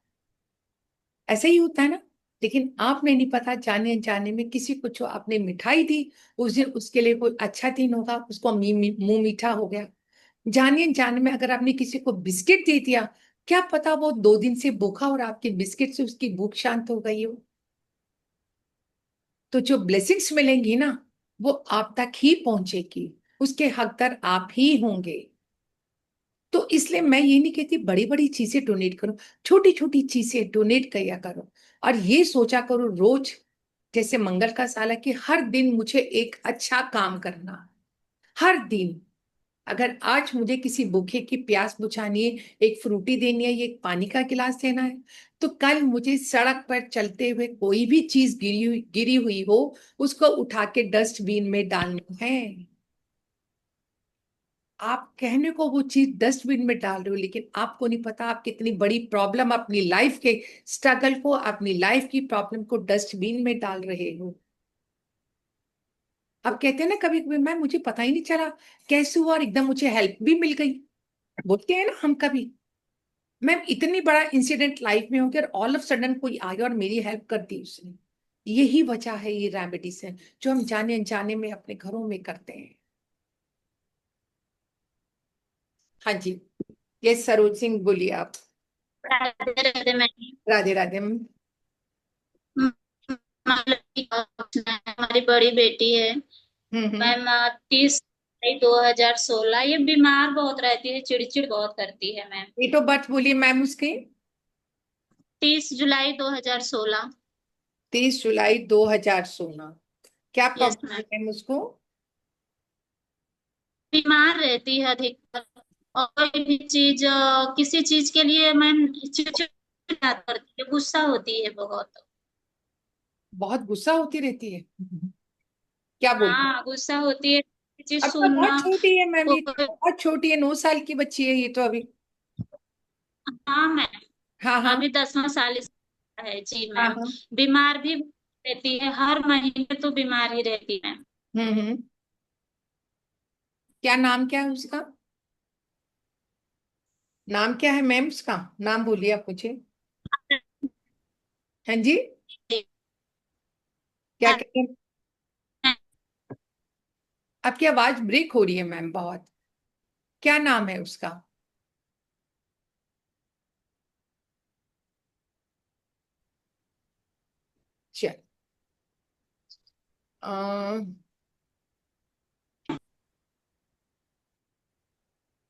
ऐसा ही होता है ना। लेकिन आपने नहीं पता, जाने अनजाने में किसी को जो आपने मिठाई दी, उस दिन उसके लिए कोई अच्छा दिन होगा, उसको मुंह मीठा हो गया। जाने अनजाने में अगर आपने किसी को बिस्किट दे दिया, क्या पता वो 2 दिन से भूखा और आपके बिस्किट से उसकी भूख शांत हो गई हो। तो जो ब्लेसिंग्स मिलेंगी ना, वो आप तक ही पहुंचेगी, उसके हकदार आप ही होंगे। तो इसलिए मैं ये नहीं कहती बड़ी बड़ी चीजें डोनेट करो, छोटी छोटी चीजें डोनेट किया करो। और ये सोचा करो रोज, जैसे मंगल का साल है, कि हर दिन मुझे एक अच्छा काम करना, हर दिन। अगर आज मुझे किसी भूखे की प्यास बुझानी है, एक फ्रूटी देनी है, एक पानी का गिलास देना है, तो कल मुझे सड़क पर चलते हुए कोई भी चीज गिरी हुई हो, उसको उठा के डस्टबिन में डालना है। आप कहने को वो चीज डस्टबिन में डाल रहे हो, लेकिन आपको नहीं पता आप कितनी बड़ी प्रॉब्लम, अपनी लाइफ के स्ट्रगल को, अपनी लाइफ की प्रॉब्लम को डस्टबिन में डाल रहे हो। अब कहते हैं ना, कभी कभी मैं, मुझे पता ही नहीं चला कैसे हुआ और एकदम मुझे हेल्प भी मिल गई, बोलते हैं ना हम कभी। मैम, इतनी बड़ा इंसिडेंट लाइफ में हो गया और ऑल ऑफ सडन कोई आ गया और मेरी हेल्प कर दी उसने। यही वजह है, ये रेमेडीज है जो हम जाने अनजाने में अपने घरों में करते हैं। हाँ जी, ये सरोज सिंह बोलिए आप। राधे राधे मैम। राधे राधे। मतलब कि पूछना है। हमारी बड़ी बेटी है हम्म। मैम, 30 जुलाई 2016। ये बीमार बहुत रहती है, चिड़चिड़ बहुत करती है मैम। डेट ऑफ बर्थ बोलिए मैम उसकी। 30 जुलाई 2016। 30 जुलाई 2016। क्या यस प्रॉब्लम है मैम। मैम उसको? बीमार रहती है अधिकतर, और कोई भी चीज, किसी चीज के लिए मैम चिड़चिड़ करती है, गुस्सा होती है बहुत। बहुत गुस्सा होती रहती है? क्या बोलते? हाँ, गुस्सा होती है, चीज अब तो बहुत सुनना। छोटी है मैम, ये कोई- तो बहुत छोटी है, 9 साल की बच्ची है ये तो अभी। हाँ मैम, हाँ हाँ। अभी 10वां साल इसका है जी हाँ मैम। हाँ। बीमार भी रहती है, हर महीने तो बीमार ही रहती है। हम्म। क्या नाम क्या है उसका? नाम क्या है मैम उसका? नाम बोलिए आप मुझे। हाँ जी। क्या कहते हैं? आपकी आवाज ब्रेक हो रही है मैम बहुत। क्या नाम है उसका? चल। अ,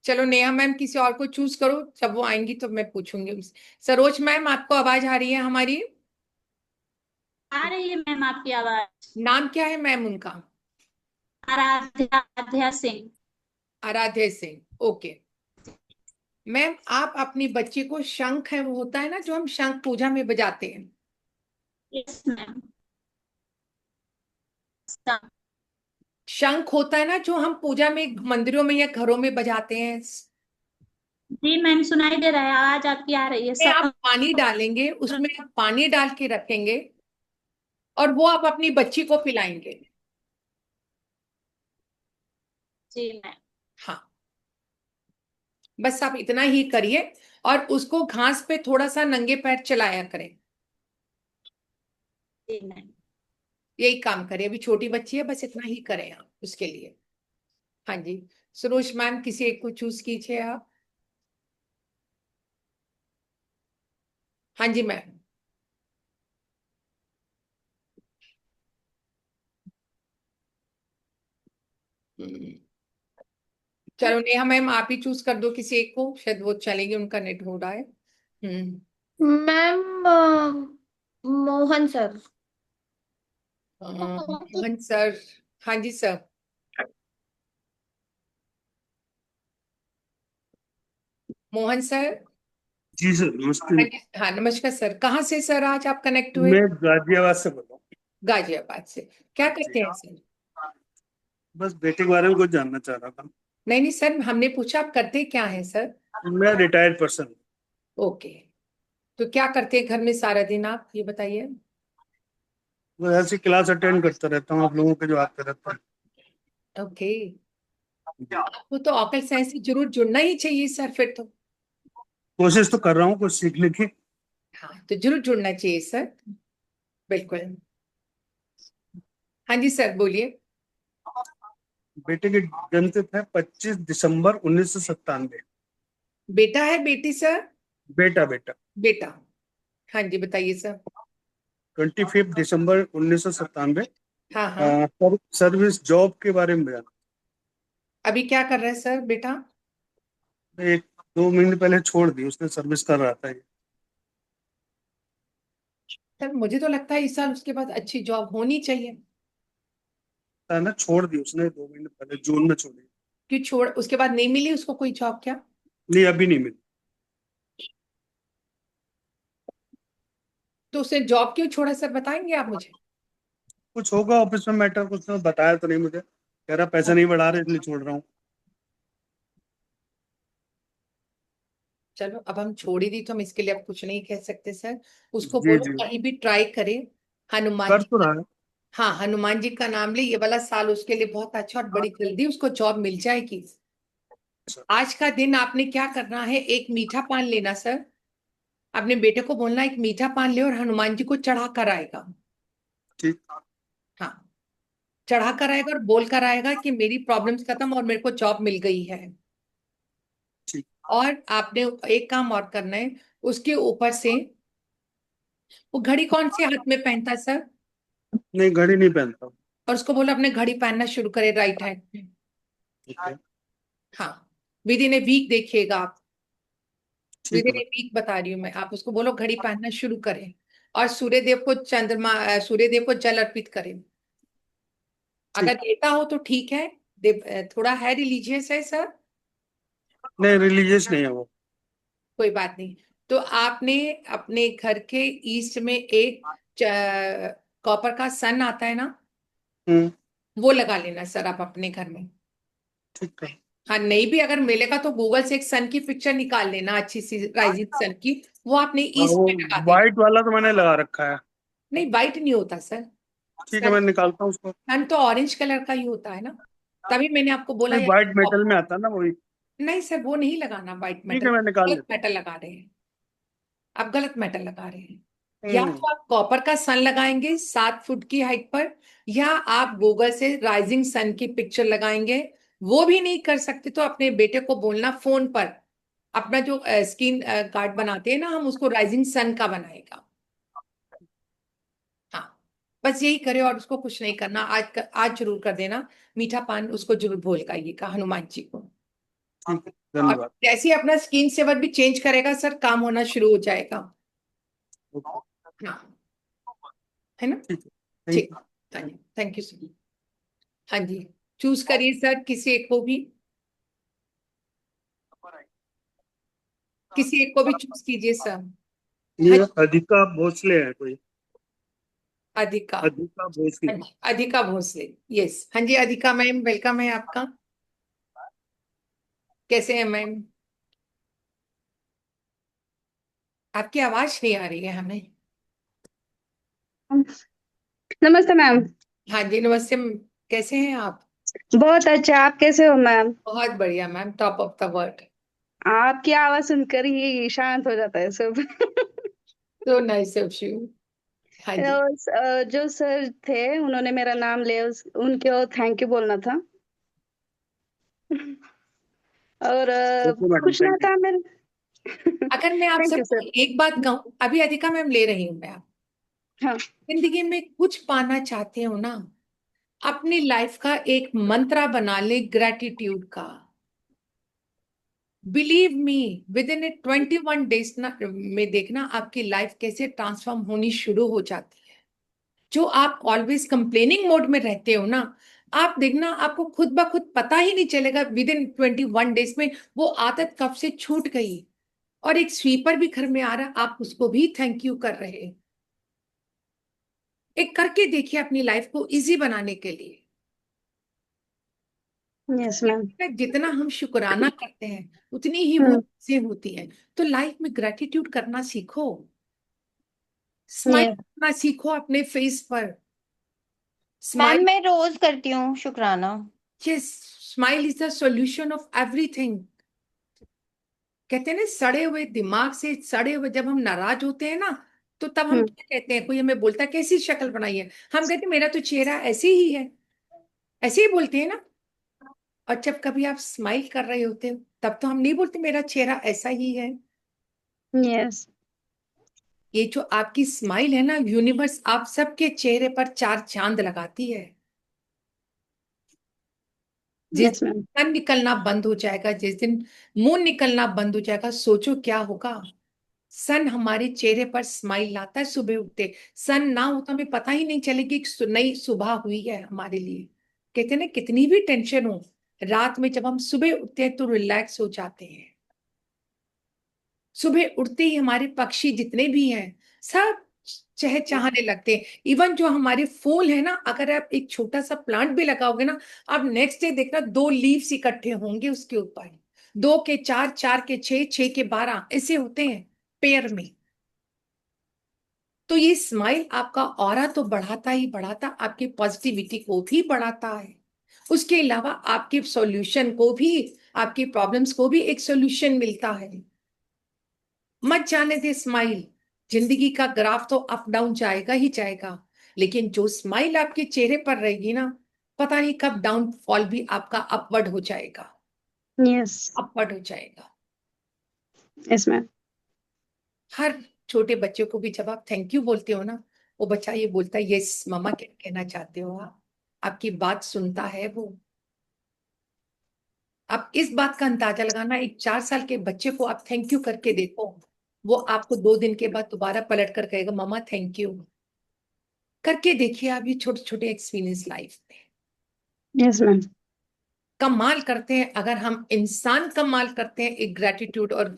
चलो नेहा मैम, किसी और को चूज करो, जब वो आएंगी तो मैं पूछूंगी उनसे। सरोज मैम, आपको आवाज आ रही है हमारी? आ रही है मैम आपकी आवाज। नाम क्या है मैम उनका? आराध्या सिंह। आराध्य सिंह। ओके। मैम, आप अपनी बच्ची को शंख है वो होता है ना जो हम शंख पूजा में बजाते हैं, यस मैम। शंख होता है ना जो हम पूजा में मंदिरों में या घरों में बजाते हैं। जी मैम, सुनाई दे रहा है, आवाज आपकी आ रही है में आप सब। पानी डालेंगे, उसमें आप पानी डाल के रखेंगे और वो आप अपनी बच्ची को पिलाएंगे। जी मैम। हाँ, बस आप इतना ही करिए। और उसको घास पे थोड़ा सा नंगे पैर चलाया करें। जी मैम। यही काम करें, अभी छोटी बच्ची है, बस इतना ही करें आप उसके लिए। हाँ जी। सुरोज मैम, किसी एक को चूज कीजिए आप। हाँ जी मैम। हम्म, चलो नेहा मैम, आप ही चूज कर दो किसी एक को, शायद वो चलेंगे, उनका नेट हो रहा है। Ma'am, Mohan sir. Mohan sir. हाँ जी सर। मोहन सर। जी सर, नमस्ते। हाँ जी, हाँ नमस्कार सर। कहाँ से सर आज आप कनेक्ट हुए? मैं गाजियाबाद से बोल रहा हूँ। गाजियाबाद से। क्या जी, करते हैं सर? बस बेटे के बारे में कुछ जानना चाह रहा था। नहीं नहीं सर, हमने पूछा आप करते क्या हैं सर। मैं रिटायर्ड पर्सन। ओके। तो क्या करते हैं घर में सारा दिन, आप ये बताइए। बस ऐसी क्लास अटेंड करता रहता हूँ, आप लोगों के जो आते रहते हैं। ओके। वो तो ऑकल साइंस से जरूर जुड़ना ही चाहिए सर फिर तो। कोशिश तो कर रहा हूँ कुछ सीखने की। हाँ, तो जरूर जुड़ना चाहिए सर। बिल्कुल। हाँ जी सर, बोलिए। बेटे की जन्मतिथि है 25 दिसंबर 1997। बेटा है बेटी सर? बेटा बेटा। बेटा। हाँ जी, बताइए सर। 25 दिसंबर 1997। हाँ हाँ। सर्विस जॉब के बारे में बताना। अभी क्या कर रहे हैं सर बेटा? 1-2 महीने पहले छोड़ दी, उसने सर्विस कर रहा था ये। सर मुझे तो लगता है इस साल उसके बाद अच्छी जॉब होनी चाहिए। था ना, छोड़ दी उसने 2 महीने पहले, जून में छोड़ी। क्यों छोड़, उसके बाद नहीं मिली उसको कोई जॉब क्या? नहीं, अभी नहीं मिली। तो उसने जॉब क्यों छोड़ा सर, बताएंगे आप मुझे? कुछ होगा ऑफिस में मैटर, कुछ ने बताया तो नहीं मुझे, कह रहा पैसे नहीं बढ़ा रहे इसलिए छोड़ रहा हूँ। चलो, अब हम छोड़ ही दी तो हम इसके लिए अब कुछ नहीं कह सकते सर। उसको जी बोलो जी, कहीं भी ट्राई करे। हनुमान कर जी तो का। रहा है। हाँ, हनुमान जी का नाम ले, ये वाला साल उसके लिए बहुत अच्छा और बड़ी जल्दी उसको जॉब मिल जाएगी। आज का दिन आपने क्या करना है, एक मीठा पान लेना सर। अपने बेटे को बोलना एक मीठा पान ले और हनुमान जी को चढ़ा कर आएगा। ठीक। हाँ, चढ़ा कर आएगा और बोल कर आएगा कि मेरी प्रॉब्लम्स खत्म और मेरे को जॉब मिल गई है। ठीक। और आपने एक काम और करना है, उसके ऊपर से, वो घड़ी कौन से हाथ में पहनता है सर? नहीं, घड़ी नहीं पहनता हूँ। और उसको बोलो अपने घड़ी पहनना शुरू करे राइट हैंड में। ठीक है, हाँ, विद इन ए वीक देखिएगा आप, विद ठीक इन है। ए वीक बता रही हूँ मैं। आप उसको बोलो घड़ी पहनना शुरू करें, और सूर्यदेव को जल अर्पित करें। अगर ठीक। देता हो तो ठीक है। थोड़ा है रिलीजियस है सर, नहीं, रिलीजियस नहीं है वो। कोई बात नहीं। तो आपने अपने घर के ईस्ट में एक कॉपर का सन आता है ना, हम्म। वो लगा लेना सर आप अपने घर में। ठीक है। हाँ, नहीं भी अगर मिलेगा तो गूगल से एक सन की पिक्चर निकाल लेना, अच्छी सी राइजिंग सन की, वो आपने हाँ, ईस्ट वो में लगा देना। व्हाइट वाला तो मैंने लगा रखा है। नहीं, वाइट नहीं होता सर। ठीक है, सन मैं निकालता हूँ उसको। सन तो ऑरेंज कलर का ही होता है ना, तभी मैंने आपको बोला नहीं, यार। व्हाइट मेटल में आता है ना वही। नहीं सर, वो नहीं लगाना व्हाइट ठीक मेटल, है, मैं निकाल गलत लेता मेटल लगा रहे हैं आप, गलत मेटल लगा रहे हैं। हूँ। या तो आप कॉपर का सन लगाएंगे 7 फुट की हाइट पर, या आप गूगल से राइजिंग सन की पिक्चर लगाएंगे। वो भी नहीं कर सकते तो अपने बेटे को बोलना फोन पर, अपना जो स्क्रीन गार्ड बनाते हैं ना हम, उसको राइजिंग सन का बनाएगा। हाँ, बस यही करे और उसको कुछ नहीं करना। आज जरूर कर देना। मीठा पान उसको जरूर भूल गाइएगा हनुमान जी को। ठीक है, और धन्यवाद। जैसे ही अपना स्क्रीन सेवर भी चेंज करेगा सर, काम होना शुरू हो जाएगा। ओके, हाँ, है ना। ठीक है, थैंक ठीक, यू। Thank you sir. हाँ जी, चूज करिए सर किसी एक को भी, किसी एक को भी चूज कीजिए सर। हाँ, ये अधिका भोसले है कोई। अधिका। अधिका भोसले। हाँ जी, अधिका भोसले, यस। हाँ जी, अधिका मैम, वेलकम है आपका। कैसे हैं मैम? आपकी आवाज नहीं आ रही है हमें। नमस्ते मैम। हाँ जी, नमस्ते। कैसे हैं आप? बहुत अच्छा, आप कैसे हो मैम? बहुत बढ़िया ma'am, top of the world. आपकी आवाज सुनकर ही शांत हो जाता है सब। तो नाइस ऑफ यू। हाँ जी, जो सर थे उन्होंने मेरा नाम लिया, उनको थैंक यू बोलना था। और ओके मैडम, पूछना थैंक यू। था मेरे। अगर मैं आप थैंक यू सबको सर। एक बात कहूँ, अभी अधिका मैम ले रही हूँ मैं आप, हाँ। जिंदगी में कुछ पाना चाहते हो ना, अपनी लाइफ का एक मंत्रा बना ले ग्रेटिट्यूड का। Believe me, with in 21 days ना में देखना आपकी लाइफ कैसे ट्रांसफॉर्म होनी शुरू हो जाती है। जो आप ऑलवेज कंप्लेनिंग मोड में रहते हो ना, आप देखना आपको खुद ब खुद पता ही नहीं चलेगा, विद इन 21 डेज में वो आदत कब से छूट गई। और एक स्वीपर भी घर में आ रहा, आप उसको भी थैंक यू कर रहे हैं। एक करके देखिए अपनी लाइफ को इजी बनाने के लिए। Yes ma'am. जितना हम शुक्राना करते हैं उतनी ही वो चीजें होती हैं। तो लाइफ में ग्रेटिट्यूड करना सीखो, स्माइल यस करना सीखो अपने फेस पर। मैम स्माइल, मैं रोज करती हूँ शुक्राना। Yes, smile is the solution of everything. कहते हैं ना, सड़े हुए दिमाग से, सड़े हुए जब हम नाराज होते हैं ना, तो तब हम क्या कहते हैं, कोई हमें बोलता है कैसी शक्ल बनाई है, हम कहते हैं मेरा तो चेहरा ऐसे ही है, ऐसे ही बोलते हैं ना। और जब कभी आप स्माइल कर रहे होते हो, तब तो हम नहीं बोलते मेरा चेहरा ऐसा ही है। यस ये जो आपकी स्माइल है ना, यूनिवर्स आप सबके चेहरे पर 4 चांद लगाती है। जिस यस दिन मैम। सन निकलना बंद हो जाएगा, जिस दिन मून निकलना बंद हो जाएगा, सोचो क्या होगा। सन हमारे चेहरे पर स्माइल लाता है सुबह उठते। सन ना हो तो हमें पता ही नहीं चलेगी कि नई सुबह हुई है हमारे लिए। कहते हैं ना, कितनी भी टेंशन हो, रात में जब हम सुबह उठते हैं तो रिलैक्स हो जाते हैं। सुबह उठते ही हमारे पक्षी जितने भी हैं सब चहचहाने लगते हैं। इवन जो हमारे फूल है ना, अगर आप एक छोटा सा प्लांट भी लगाओगे ना, आप नेक्स्ट डे देखना 2 लीव्स इकट्ठे होंगे उसके ऊपर। 2 के 4, 4 के 6, 6 के 12 ऐसे होते हैं पेयर में। तो ये स्माइल आपका ऑरा तो बढ़ाता ही बढ़ाता, आपकी पॉजिटिविटी को भी बढ़ाता है। उसके अलावा आपके सॉल्यूशन को भी, आपकी प्रॉब्लम्स को भी एक सॉल्यूशन मिलता है। मत जाने दे स्माइल। जिंदगी का ग्राफ तो अप डाउन जाएगा ही जाएगा, लेकिन जो स्माइल आपके चेहरे पर रहेगी ना, पता नहीं कब डाउनफॉल भी आपका अपवर्ड हो जाएगा, यस अपवर्ड हो जाएगा। Yes ma'am. हर छोटे बच्चे को भी जब आप थैंक यू बोलते हो ना, वो बच्चा ये बोलता है, यस मम्मा, क्या कहना चाहते हो आप? आपकी बात सुनता है वो। आप इस बात का अंदाजा लगाना, एक 4 साल के बच्चे को आप थैंक यू करके देखो, वो आपको 2 दिन के बाद दोबारा पलट कर कहेगा मम्मा थैंक यू। करके देखिए आप ये छोटे छोटे एक्सपीरियंस लाइफ में। Yes ma'am. कमाल करते हैं, अगर हम इंसान कमाल करते हैं एक ग्रेटिट्यूड और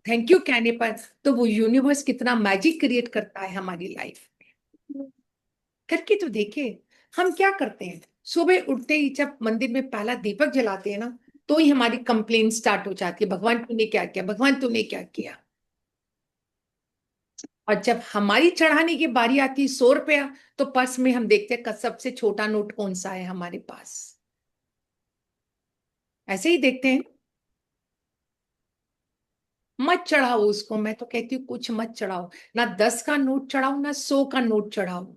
थैंक यू कहने पर, तो वो यूनिवर्स कितना मैजिक क्रिएट करता है हमारी लाइफ में। करके तो देखिए। हम क्या करते हैं, सुबह उठते ही जब मंदिर में पहला दीपक जलाते हैं ना, तो ही हमारी कंप्लेन स्टार्ट हो जाती है, भगवान तूने क्या किया, भगवान तूने क्या किया। और जब हमारी चढ़ाने की बारी आती है 100 रुपया, तो पर्स में हम देखते हैं सबसे छोटा नोट कौन सा है हमारे पास। ऐसे ही देखते हैं। मत चढ़ाओ उसको, मैं तो कहती हूँ कुछ मत चढ़ाओ, ना 10 का नोट चढ़ाओ, ना 100 का नोट चढ़ाओ।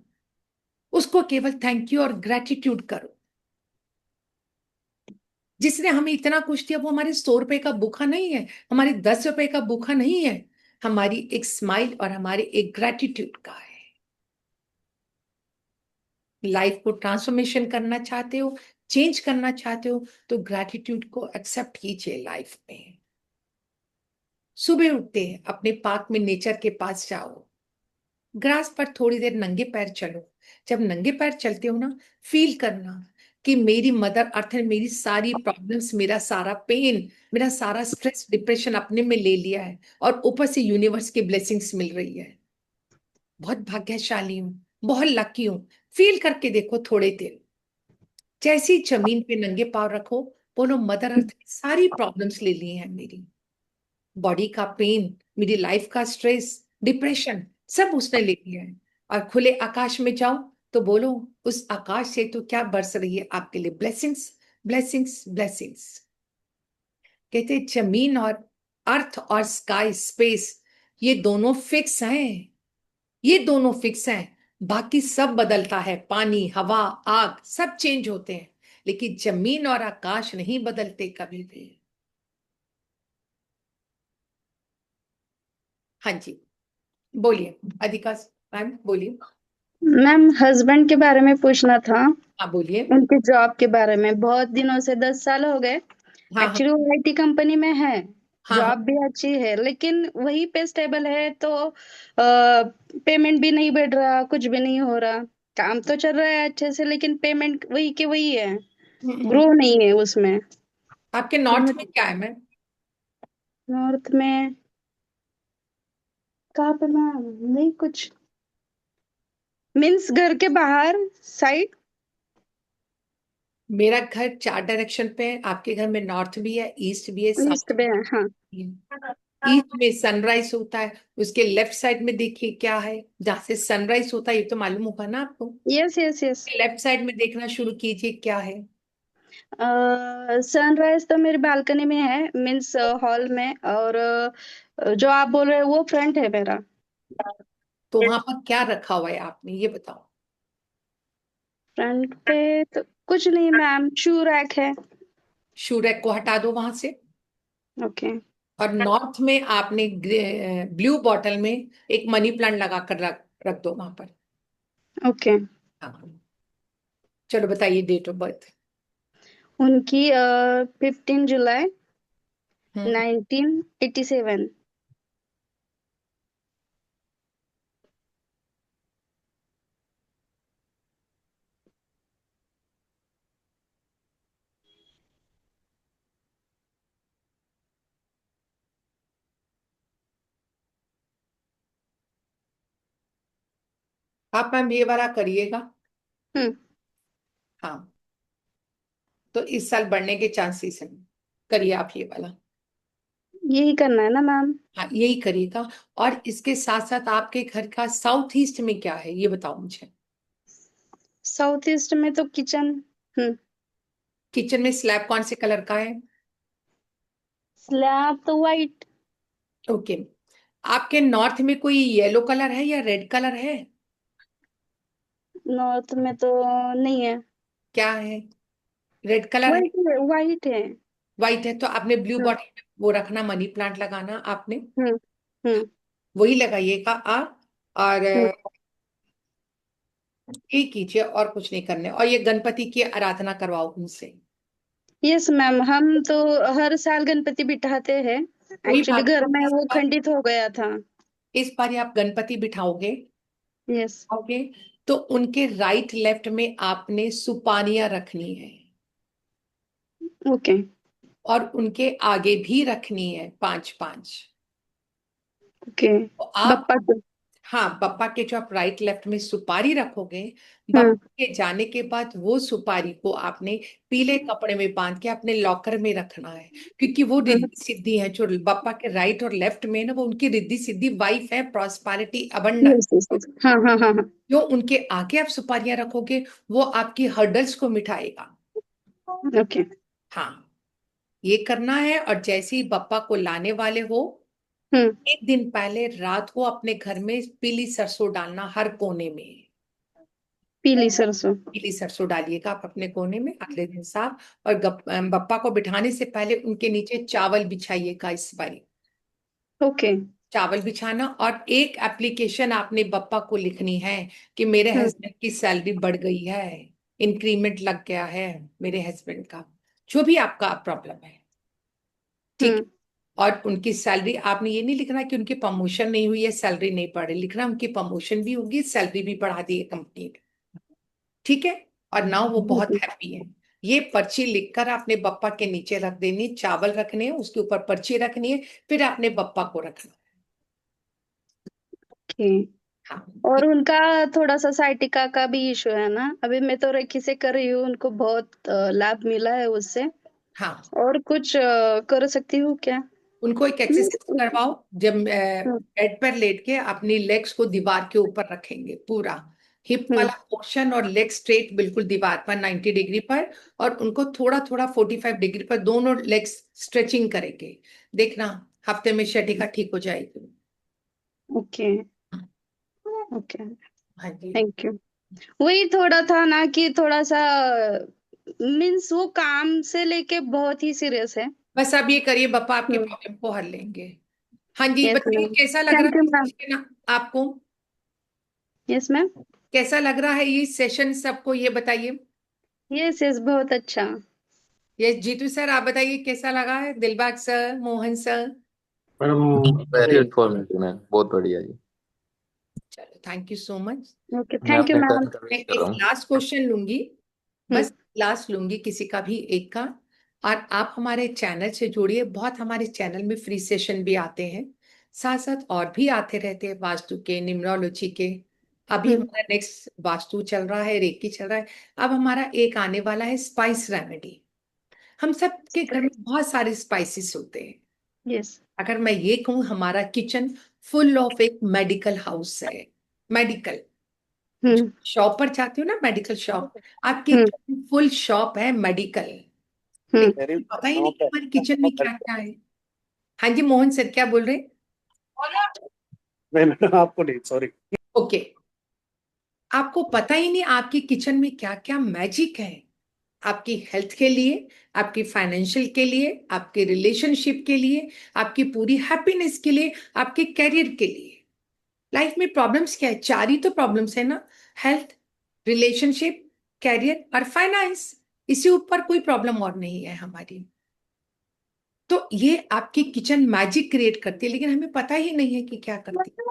उसको केवल थैंक यू और ग्रेटिट्यूड करो। जिसने हमें इतना कुछ दिया वो हमारे 100 रुपए का भूखा नहीं है, हमारे 10 रुपए का भूखा नहीं है, हमारी एक स्माइल और हमारे एक ग्रेटिट्यूड का है। लाइफ को ट्रांसफॉर्मेशन करना चाहते हो, चेंज करना चाहते हो, तो ग्रेटिट्यूड को एक्सेप्ट कीजिए लाइफ में। सुबह उठते हैं अपने पार्क में नेचर के पास जाओ, ग्रास पर थोड़ी देर नंगे पैर चलो। जब नंगे पैर चलते हो ना, फील करना कि मेरी मदर अर्थ ने मेरी सारी प्रॉब्लम्स, मेरा सारा पेन, मेरा सारा स्ट्रेस, डिप्रेशन अपने में ले लिया है, और ऊपर से यूनिवर्स की ब्लेसिंग्स मिल रही है। बहुत भाग्यशाली हूं, बहुत लकी हूं। फील करके देखो थोड़े देर। जैसी जमीन पे नंगे पांव रखो, बोलो मदर अर्थ ने सारी प्रॉब्लम्स ले ली हैं मेरी, बॉडी का पेन, मेरी लाइफ का स्ट्रेस, डिप्रेशन, सब उसने ले लिया है। और खुले आकाश में जाओ तो बोलो उस आकाश से तो क्या बरस रही है आपके लिए, ब्लेसिंग्स, ब्लेसिंग्स, ब्लेसिंग्स। कहते जमीन और अर्थ और स्काई स्पेस, ये दोनों फिक्स हैं, ये दोनों फिक्स हैं। बाकी सब बदलता है, पानी, हवा, आग, सब चेंज होते हैं, लेकिन जमीन और आकाश नहीं बदलते कभी भी। हाँ जी, बोलिए अधिका मैम, बोलिए। मैम हस्बैंड के बारे में पूछना था, हाँ बोलिए। उनके जॉब के बारे में। बहुत दिनों से 10 साल हो गए। हाँ हाँ एक्चुअली वो आईटी कंपनी में है, हाँ हाँ। जॉब भी अच्छी है, लेकिन वही पे स्टेबल है, तो पेमेंट भी नहीं बढ़ रहा, कुछ भी नहीं हो रहा। काम तो चल रहा है अच्छे से, लेकिन पेमेंट वही के वही है, हम्म। ग्रो नहीं है उसमें। आपके तो नॉर्थ में क्या है मैम? नॉर्थ में कहाँ पे मैम? नहीं कुछ, मीन्स घर के बाहर साइड। मेरा घर 4 डायरेक्शन पे है, आपके घर में नॉर्थ भी है, ईस्ट भी है, ईस्ट साउथ में है, हाँ। भी है। ईस्ट में सनराइज होता है, उसके लेफ्ट साइड में देखिए क्या है, जहां से सनराइज होता है, ये तो मालूम होगा ना आपको। Yes yes yes. Left side में देखना शुरू कीजिए, क्या है? सनराइज तो मेरी बालकनी में है, मीन्स हॉल में, और जो आप बोल रहे हो वो फ्रंट है मेरा। तो वहां पर क्या रखा हुआ है आपने, ये बताओ। फ्रंट पे तो कुछ नहीं मैम, शू रैक है। शू रैक को हटा दो वहां से। ओके। और नॉर्थ में आपने ब्लू बॉटल में एक मनी प्लांट लगा कर रख रख दो वहां पर। ओके। हाँ, चलो बताइए डेट ऑफ बर्थ। उनकी 15 जुलाई हम्म। 1987। आप मैम ये वाला करिएगा। हम्म। हाँ, तो इस साल बढ़ने के चांसेस हैं, करिए आप ये वाला। यही करना है ना मैम? हाँ यही करिएगा। और इसके साथ साथ आपके घर का साउथ ईस्ट में क्या है, ये बताओ मुझे। साउथ ईस्ट में तो किचन। हम्म। किचन में स्लैब कौन से कलर का है? स्लैब तो वाइट। ओके। आपके नॉर्थ में कोई येलो कलर है या रेड कलर है? नॉर्थ में तो नहीं है। क्या है? रेड कलर है? वाइट है, वाइट है। व्हाइट है, तो आपने ब्लू हाँ। बॉटल में वो रखना, मनी प्लांट लगाना आपने, हम्म। हम्म। वही लगाइएगा आप। और हम्म। ये कीजिए और कुछ नहीं करने, और ये गणपति की आराधना करवाओ उनसे। यस मैम, हम तो हर साल गणपति बिठाते हैं। कोई एक्चुअली बात घर में नहीं, वो खंडित हो गया था। इस बार आप गणपति बिठाओगे, यस। ओके, तो उनके राइट लेफ्ट में आपने सुपारियां रखनी है, ओके। और उनके आगे भी रखनी है 5-5। ओके। तो आप, बप्पा को। हाँ, बप्पा के जो आप राइट लेफ्ट में सुपारी रखोगे, हाँ। बप्पा के जाने के बाद वो सुपारी को आपने पीले कपड़े में बांध के अपने लॉकर में रखना है, क्योंकि वो रिद्धि सिद्धि है जो बप्पा के राइट और लेफ्ट में है ना, वो उनकी रिद्धि सिद्धि वाइफ है, prosperity, abundance. Yes yes yes. हाँ हाँ हाँ हाँ। जो उनके आगे आप सुपारियां रखोगे वो आपकी हर्डल्स को मिटाएगा। ओके। हाँ, ये करना है। और जैसे ही बप्पा को लाने वाले हो, एक दिन पहले रात को अपने घर में पीली सरसों डालना हर कोने में। पीली सरसों। पीली सरसों डालिएगा आप अपने कोने में अगले दिन साफ। और बप्पा को बिठाने से पहले उनके नीचे चावल बिछाइएगा इस बारी। ओके। चावल बिछाना, और एक एप्लीकेशन आपने बप्पा को लिखनी है कि मेरे हस्बैंड की सैलरी बढ़ गई है, इंक्रीमेंट लग गया है मेरे हस्बैंड का, जो भी आपका प्रॉब्लम है, ठीक। और उनकी सैलरी आपने ये नहीं लिखना कि उनकी प्रमोशन नहीं हुई है, सैलरी नहीं बढ़ी, लिखना उनकी प्रमोशन भी होगी, सैलरी भी बढ़ा दी है कंपनी ने, ठीक है। और ना वो बहुत हैप्पी है। ये पर्ची लिखकर आपने बप्पा के नीचे रख देनी, चावल रखने हैं, उसके ऊपर पर्ची रखनी है, फिर आपने बप्पा को रखना है। ओके। हाँ, और उनका थोड़ा सा साइटिका का भी इशू है ना, अभी मैं तो रेकी से कर रही हूँ, उनको बहुत लाभ मिला है उससे। हाँ, और कुछ कर सकती हूँ क्या? उनको एक एक्सरसाइज करवाओ। जब बेड पर लेट के अपनी लेग्स को दीवार के ऊपर रखेंगे, पूरा हिप वाला पोर्शन और लेग स्ट्रेट बिल्कुल दीवार पर 90 डिग्री पर, और उनको थोड़ा थोड़ा 45 डिग्री पर दोनों लेग्स स्ट्रेचिंग करेंगे। देखना हफ्ते में शटिका ठीक हो जाएगी। ओके। ओके। हाँ जी। Thank you. वही थोड़ा था ना कि थोड़ा सा मीन्स वो काम से लेके बहुत ही सीरियस है। बस अब ये करिए, बप्पा आपके प्रॉब्लम को हल लेंगे। हाँ जी, यस बताइए मैम। कैसा लग थैंक रहा यू है मैम। सेशन आपको? Yes ma'am. कैसा लग रहा है ये सेशन सबको, ये बताइए। यस यस, बहुत अच्छा। ये जीतू सर, आप बताइए कैसा लगा है? Dilbag sir, Mohan sir. Madam very informative ma'am, बहुत बढ़िया जी। चलो, thank you so much. Okay. मैं थैंक यू अपने मैम। टर्न का मैं वेट कर एक रहा हूँ। लास्ट क्वेश्चन लूंगी, बस लास्ट लूंगी, किसी का भी एक का। और आप हमारे चैनल से जुड़िए, बहुत हमारे चैनल में फ्री सेशन भी आते हैं, साथ साथ और भी आते रहते हैं, वास्तु के, न्यूमरोलॉजी के। अभी हमारा नेक्स्ट वास्तु चल रहा है, रेकी चल रहा है। अब हमारा एक आने वाला है स्पाइस रेमेडी। हम सब के घर में बहुत सारे स्पाइसेस होते हैं। यस। अगर मैं ये कहूँ, हमारा किचन फुल ऑफ एक मेडिकल हाउस है। मेडिकल शॉप पर जाती हो ना, मेडिकल शॉप, आपकी फुल शॉप है मेडिकल, लेकिन पता ही नहीं कि हमारे किचन में क्या क्या है। हाँ जी, मोहन सर क्या बोल रहे? नहीं मैडम, आपको नहीं, सॉरी। ओके, आपको पता ही नहीं आपकी किचन में क्या क्या मैजिक है, आपकी हेल्थ के लिए, आपकी फाइनेंशियल के लिए, आपके रिलेशनशिप के लिए, आपकी पूरी हैप्पीनेस के लिए, आपके करियर के लिए। लाइफ में प्रॉब्लम्स क्या है? चार ही तो प्रॉब्लम्स है ना, हेल्थ, रिलेशनशिप, कैरियर और फाइनेंस। इसी ऊपर कोई प्रॉब्लम और नहीं है हमारी। तो ये आपकी किचन मैजिक क्रिएट करती है, लेकिन हमें पता ही नहीं है कि क्या करती है।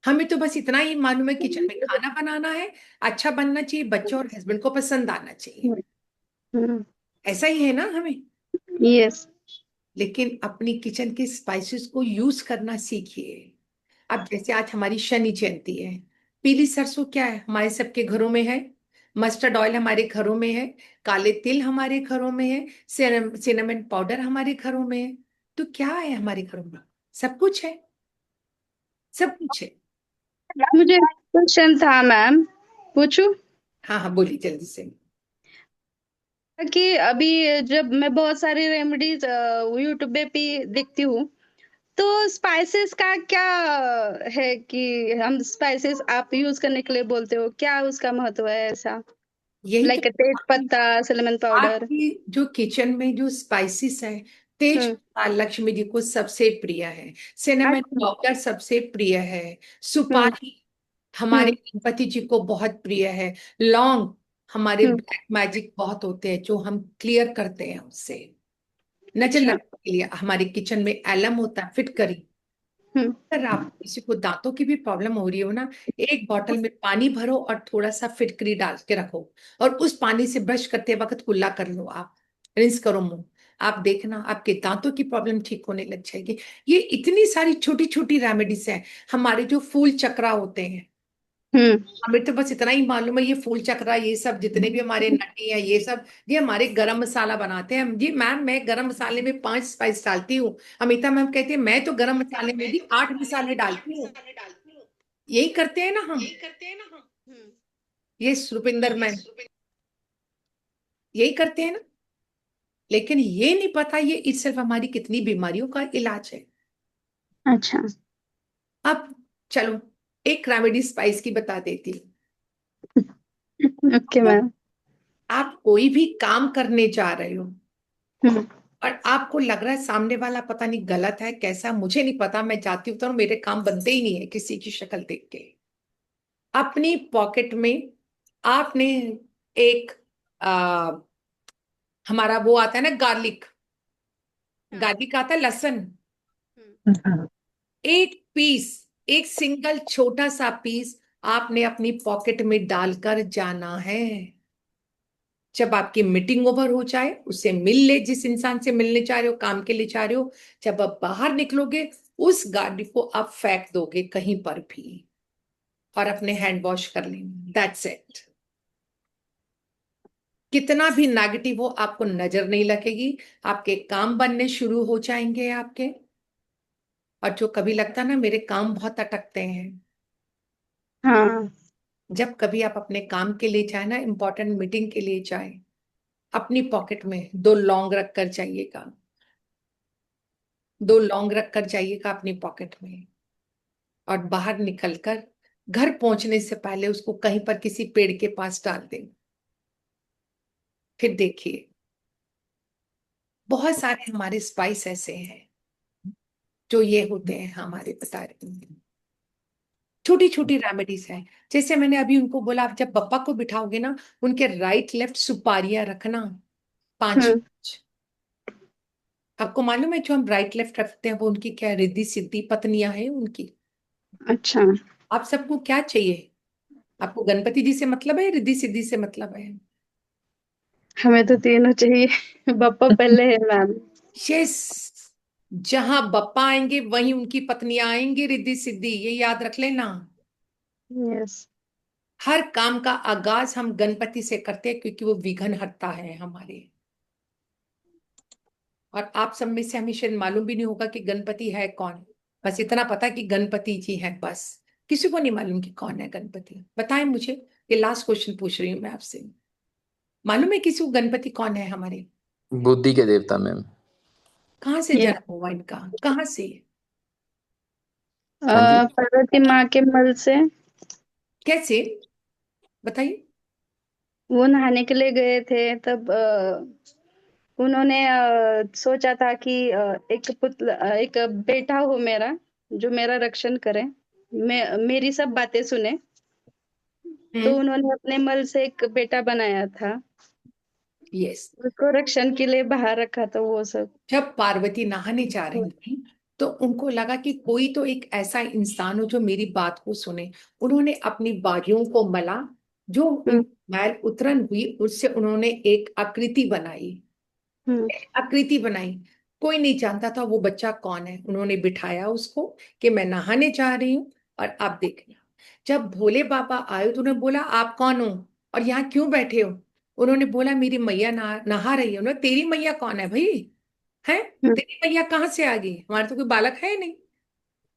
हमें तो बस इतना ही मालूम है, किचन में खाना बनाना है, अच्छा बनना चाहिए, बच्चों और हस्बैंड को पसंद आना चाहिए, ऐसा ही है ना हमें। यस। लेकिन अपनी किचन के स्पाइसेस को यूज करना सीखिए। अब जैसे आज हमारी शनि जयंती है, पीली सरसों क्या है, हमारे सबके घरों में है। मस्टर्ड ऑयल हमारे घरों में है, काले तिल हमारे घरों में है, सिनेमन पाउडर हमारे घरों में है। तो क्या है हमारे घरों में? सब कुछ है, सब कुछ है। मुझे क्वेश्चन था मैम, पूछू? हाँ हाँ, बोलिए जल्दी से। कि अभी जब मैं बहुत सारी रेमेडीज यूट्यूब पे भी देखती हूँ, तो स्पाइसेस का क्या है कि हम स्पाइसेस आप यूज करने के लिए बोलते हो, क्या उसका महत्व है ऐसा? यही लाइक तेज तो पत्ता, सिनेमन पाउडर। आपकी जो किचन में जो स्पाइसेस है, तेज पत्ता लक्ष्मी जी को सबसे प्रिय है, सिनेमन पाउडर सबसे प्रिय है, सुपारी हमारे हम्म गणपति जी को बहुत प्रिय है। लौंग, हमारे हम्म ब्लैक मैजिक बहुत होते हैं जो हम क्लियर करते हैं उससे। नजर अच्छा लगने के लिए हमारे किचन में एलम होता है, फिटकरी। हम्म अगर आप किसी को दांतों की भी प्रॉब्लम हो रही हो ना, एक बॉटल में पानी भरो और थोड़ा सा फिटकरी डाल के रखो, और उस पानी से ब्रश करते वक्त कुल्ला कर लो, आप रिंस करो मुंह। आप देखना आपके दांतों की प्रॉब्लम ठीक होने लग जाएगी। ये इतनी सारी छोटी छोटी रेमेडीज हैं। हमारे जो फूल चक्रा होते हैं, हम्म हमें तो बस इतना ही मालूम है, ये फूल चक्रा ये सब जितने भी हमारे नटी है ये सब, ये हमारे गरम मसाला बनाते हैं। जी मैम, मैं गरम मसाले में 5 स्पाइस डालती हूँ। अमिता मैम कहती है मैं तो गरम मसाले में भी 8 मसाले डालती हूँ। यही करते हैं ना हम, हम्म ये रुपिंदर मैम यही करते हैं ना। लेकिन ये नहीं पता ये इस सिर्फ हमारी कितनी बीमारियों का इलाज है। अच्छा अब चलो एक रेमेडी स्पाइस की बता देती हूँ। Okay ma'am. आप कोई भी काम करने जा रहे हो हम्म और आपको लग रहा है सामने वाला पता नहीं गलत है कैसा, मुझे नहीं पता, मैं जाती हूँ तो मेरे काम बनते ही नहीं है किसी की शक्ल देख के। अपनी पॉकेट में आपने एक आ, हमारा वो आता है ना गार्लिक, हाँ गार्लिक आता है लहसुन, हम्म एक पीस, एक सिंगल छोटा सा पीस आपने अपनी पॉकेट में डालकर जाना है। जब आपकी मीटिंग ओवर हो जाए, उससे मिल ले, जिस इंसान से मिलने जा रहे हो, काम के लिए जा रहे हो, जब आप बाहर निकलोगे उस गाड़ी को आप फेंक दोगे कहीं पर भी और अपने हैंड वॉश कर लेंगे, दैट्स इट। कितना भी नेगेटिव हो आपको नजर नहीं लगेगी, आपके काम बनने शुरू हो जाएंगे आपके। और जो कभी लगता ना मेरे काम बहुत अटकते हैं, हाँ जब कभी आप अपने काम के लिए जाए ना, इंपॉर्टेंट मीटिंग के लिए जाए, अपनी पॉकेट में 2 लौंग रख कर जाइएगा, 2 लौंग रख कर जाइएगा अपनी पॉकेट में। और बाहर निकलकर घर पहुंचने से पहले उसको कहीं पर किसी पेड़ के पास डाल दें। फिर देखिए बहुत सारे हमारे स्पाइस ऐसे हैं जो ये होते हैं हमारे बता रहे हैं, छोटी छोटी रेमेडीज हैं। जैसे मैंने अभी उनको बोला, आप जब पप्पा को बिठाओगे ना, उनके राइट लेफ्ट सुपारियां रखना, 5। हम्म आपको मालूम है जो हम राइट लेफ्ट रखते हैं वो उनकी क्या रिद्धि सिद्धि पत्नियां हैं उनकी। अच्छा आप सबको क्या चाहिए? आपको गणपति जी से मतलब है, रिद्धि सिद्धि से मतलब है? हमें तो तीनों चाहिए बप्पा पहले है मैम। यस, जहां बप्पा आएंगे वहीं उनकी पत्नियां आएंगी, रिद्धि सिद्धि, ये याद रख लेना। यस हर काम का आगाज हम गणपति से करते हैं क्योंकि वो विघ्नहर्ता है हमारे। और आप सब में से हमें शायद मालूम भी नहीं होगा कि गणपति है कौन। बस इतना पता कि गणपति जी हैं, बस। किसी को नहीं मालूम कि कौन है गणपति, बताएं मुझे। ये लास्ट क्वेश्चन पूछ रही हूँ मैं आपसे, मालूम है किसी को गणपति कौन है हमारे? बुद्धि के देवता मैम। कहाँ से ये जन्म हुआ इनका, कहाँ से? हाँ जी। पार्वती माँ के मल से। कैसे, बताइए। वो नहाने के लिए गए थे तब उन्होंने सोचा था कि एक बेटा हो मेरा, जो मेरा रक्षण करे, मेरी सब बातें सुने। तो हम्म, उन्होंने अपने मल से एक बेटा बनाया था, यस। उसको रक्षण के लिए बाहर रखा था वो सब। जब पार्वती नहाने जा रही थी तो उनको लगा कि कोई तो एक ऐसा इंसान हो जो मेरी बात को सुने। उन्होंने अपनी बाजुओं को मला, जो हम्म उनकी मैल उतरन हुई उससे उन्होंने एक आकृति बनाई, हम्म आकृति बनाई। कोई नहीं जानता था वो बच्चा कौन है। उन्होंने बिठाया उसको कि मैं नहाने जा रही हूँ और आप देखना। जब भोले बाबा आए तो उन्होंने बोला आप कौन हो और यहाँ क्यों बैठे हो? उन्होंने बोला मेरी मैया नहा रही है। उन्होंने, तेरी मैया कौन है भाई, है? हम्म तेरी मैया कहाँ से आ गई, हमारे तो कोई बालक है नहीं।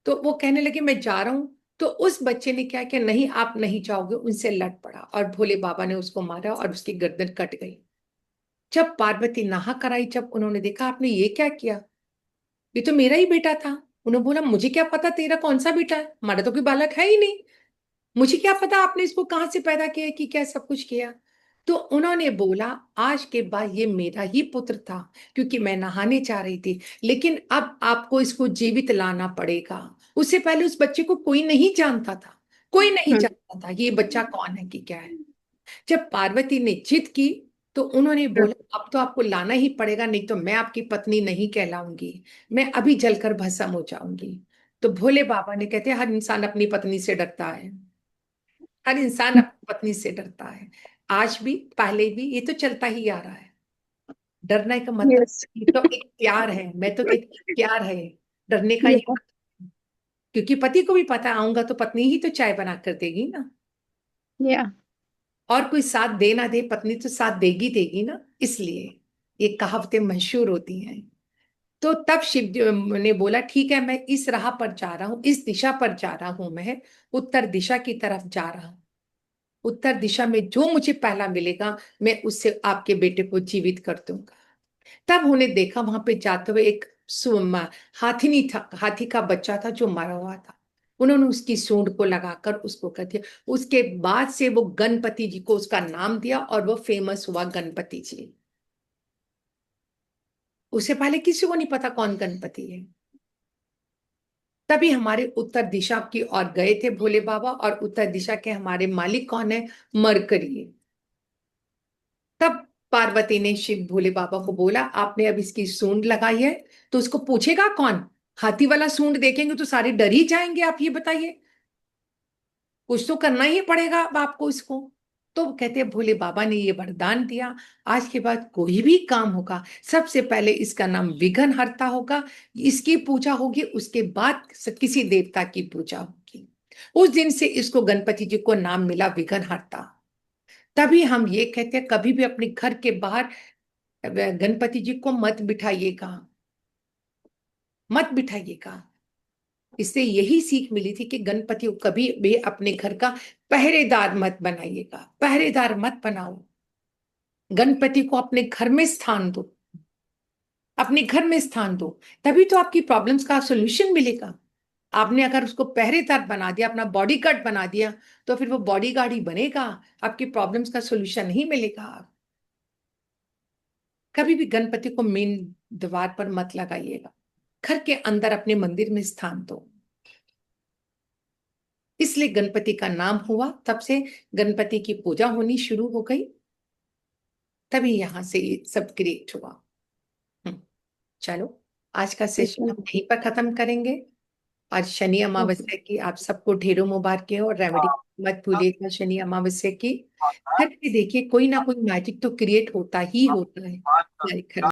तो वो कहने लगे मैं जा रहा हूँ। तो उस बच्चे ने क्या किया, नहीं आप नहीं जाओगे, उनसे लड़ पड़ा और भोले बाबा ने उसको मारा और उसकी गर्दन कट गई। जब पार्वती नहा कर आई, जब उन्होंने देखा आपने ये क्या किया, ये तो मेरा ही बेटा था। उन्होंने बोला मुझे क्या पता तेरा कौन सा बेटा है, हमारा तो कोई बालक है ही नहीं, मुझे क्या पता आपने इसको कहाँ से पैदा किया कि क्या सब कुछ किया। तो उन्होंने बोला आज के बाद ये मेरा ही पुत्र था क्योंकि मैं नहाने जा रही थी, लेकिन अब आपको इसको जीवित लाना पड़ेगा। उससे पहले उस बच्चे को कोई नहीं जानता था। कोई नहीं जानता था ये बच्चा कौन है कि क्या है। जब पार्वती ने जिद की तो उन्होंने बोला अब तो आपको लाना ही पड़ेगा, नहीं तो मैं आपकी पत्नी नहीं कहलाऊंगी, मैं अभी जलकर भस्म हो जाऊंगी। तो भोले बाबा ने कहते हर इंसान अपनी पत्नी से डरता है, हर इंसान अपनी पत्नी से डरता है। आज भी पहले भी ये तो चलता ही आ रहा है। डरने का मतलब Yes. ये तो एक प्यार है, मैं तो कहती हूँ प्यार है, डरने का ये Yeah. क्योंकि पति को भी पता आऊंगा तो पत्नी ही तो चाय बना कर देगी ना, Yeah. और कोई साथ दे ना दे पत्नी तो साथ देगी देगी ना, इसलिए ये कहावतें मशहूर होती हैं। तो तब शिव जी ने बोला ठीक है मैं इस राह पर जा रहा हूं, इस दिशा पर जा रहा हूं, मैं उत्तर दिशा की तरफ जा रहा हूं। उत्तर दिशा में जो मुझे पहला मिलेगा मैं उससे आपके बेटे को जीवित कर दूंगा। तब उन्हें देखा वहां पे जाते हुए एक हाथी था, हाथी का बच्चा था जो मरा हुआ था। उन्होंने उसकी सूंड को लगाकर उसको कर दिया। उसके बाद से वो गणपति जी को उसका नाम दिया और वो फेमस हुआ गणपति जी। उससे पहले किसी को नहीं पता कौन गणपति है। तभी हमारे उत्तर दिशा की ओर गए थे भोले बाबा, और उत्तर दिशा के हमारे मालिक कौन है? मरकरी। तब पार्वती ने शिव भोले बाबा को बोला आपने अब इसकी सूंड लगाई है तो उसको पूछेगा कौन? हाथी वाला सूंड देखेंगे तो सारे डर ही जाएंगे, आप ये बताइए, कुछ तो करना ही पड़ेगा अब आपको इसको। तो कहते हैं भोले बाबा ने ये वरदान दिया आज के बाद कोई भी काम होगा सबसे पहले इसका नाम विघ्नहर्ता होगा, इसकी पूजा होगी, उसके बाद किसी देवता की पूजा होगी। उस दिन से इसको गणपति जी को नाम मिला विघ्नहर्ता। तभी हम ये कहते हैं कभी भी अपने घर के बाहर गणपति जी को मत बिठाइएगा, मत बिठाइएगा। इससे यही सीख मिली थी कि गणपति को कभी भी अपने घर का पहरेदार मत बनाइएगा, पहरेदार मत बनाओ। गणपति को अपने घर में स्थान दो, अपने घर में स्थान दो, तभी तो आपकी प्रॉब्लम्स का सोल्यूशन मिलेगा। आपने अगर उसको पहरेदार बना दिया, अपना बॉडीगार्ड बना दिया, तो फिर वो बॉडीगार्ड ही बनेगा, आपकी प्रॉब्लम्स का सोल्यूशन नहीं मिलेगा। कभी भी गणपति को मेन द्वार पर मत लगाइएगा, घर के अंदर अपने मंदिर में स्थान दो। इसलिए गणपति का नाम हुआ, तब से गणपति की पूजा होनी शुरू हो गई, तभी यहां से ये सब क्रिएट हुआ। चलो आज का सेशन हम यहीं पर खत्म करेंगे, और शनि अमावस्या की आप सबको ढेरों मुबारक हो। और रेमेडी मत भूलिएगा शनि अमावस्या की। करके देखिए कोई ना कोई मैजिक तो क्रिएट होता ही होता है हमारे घर में।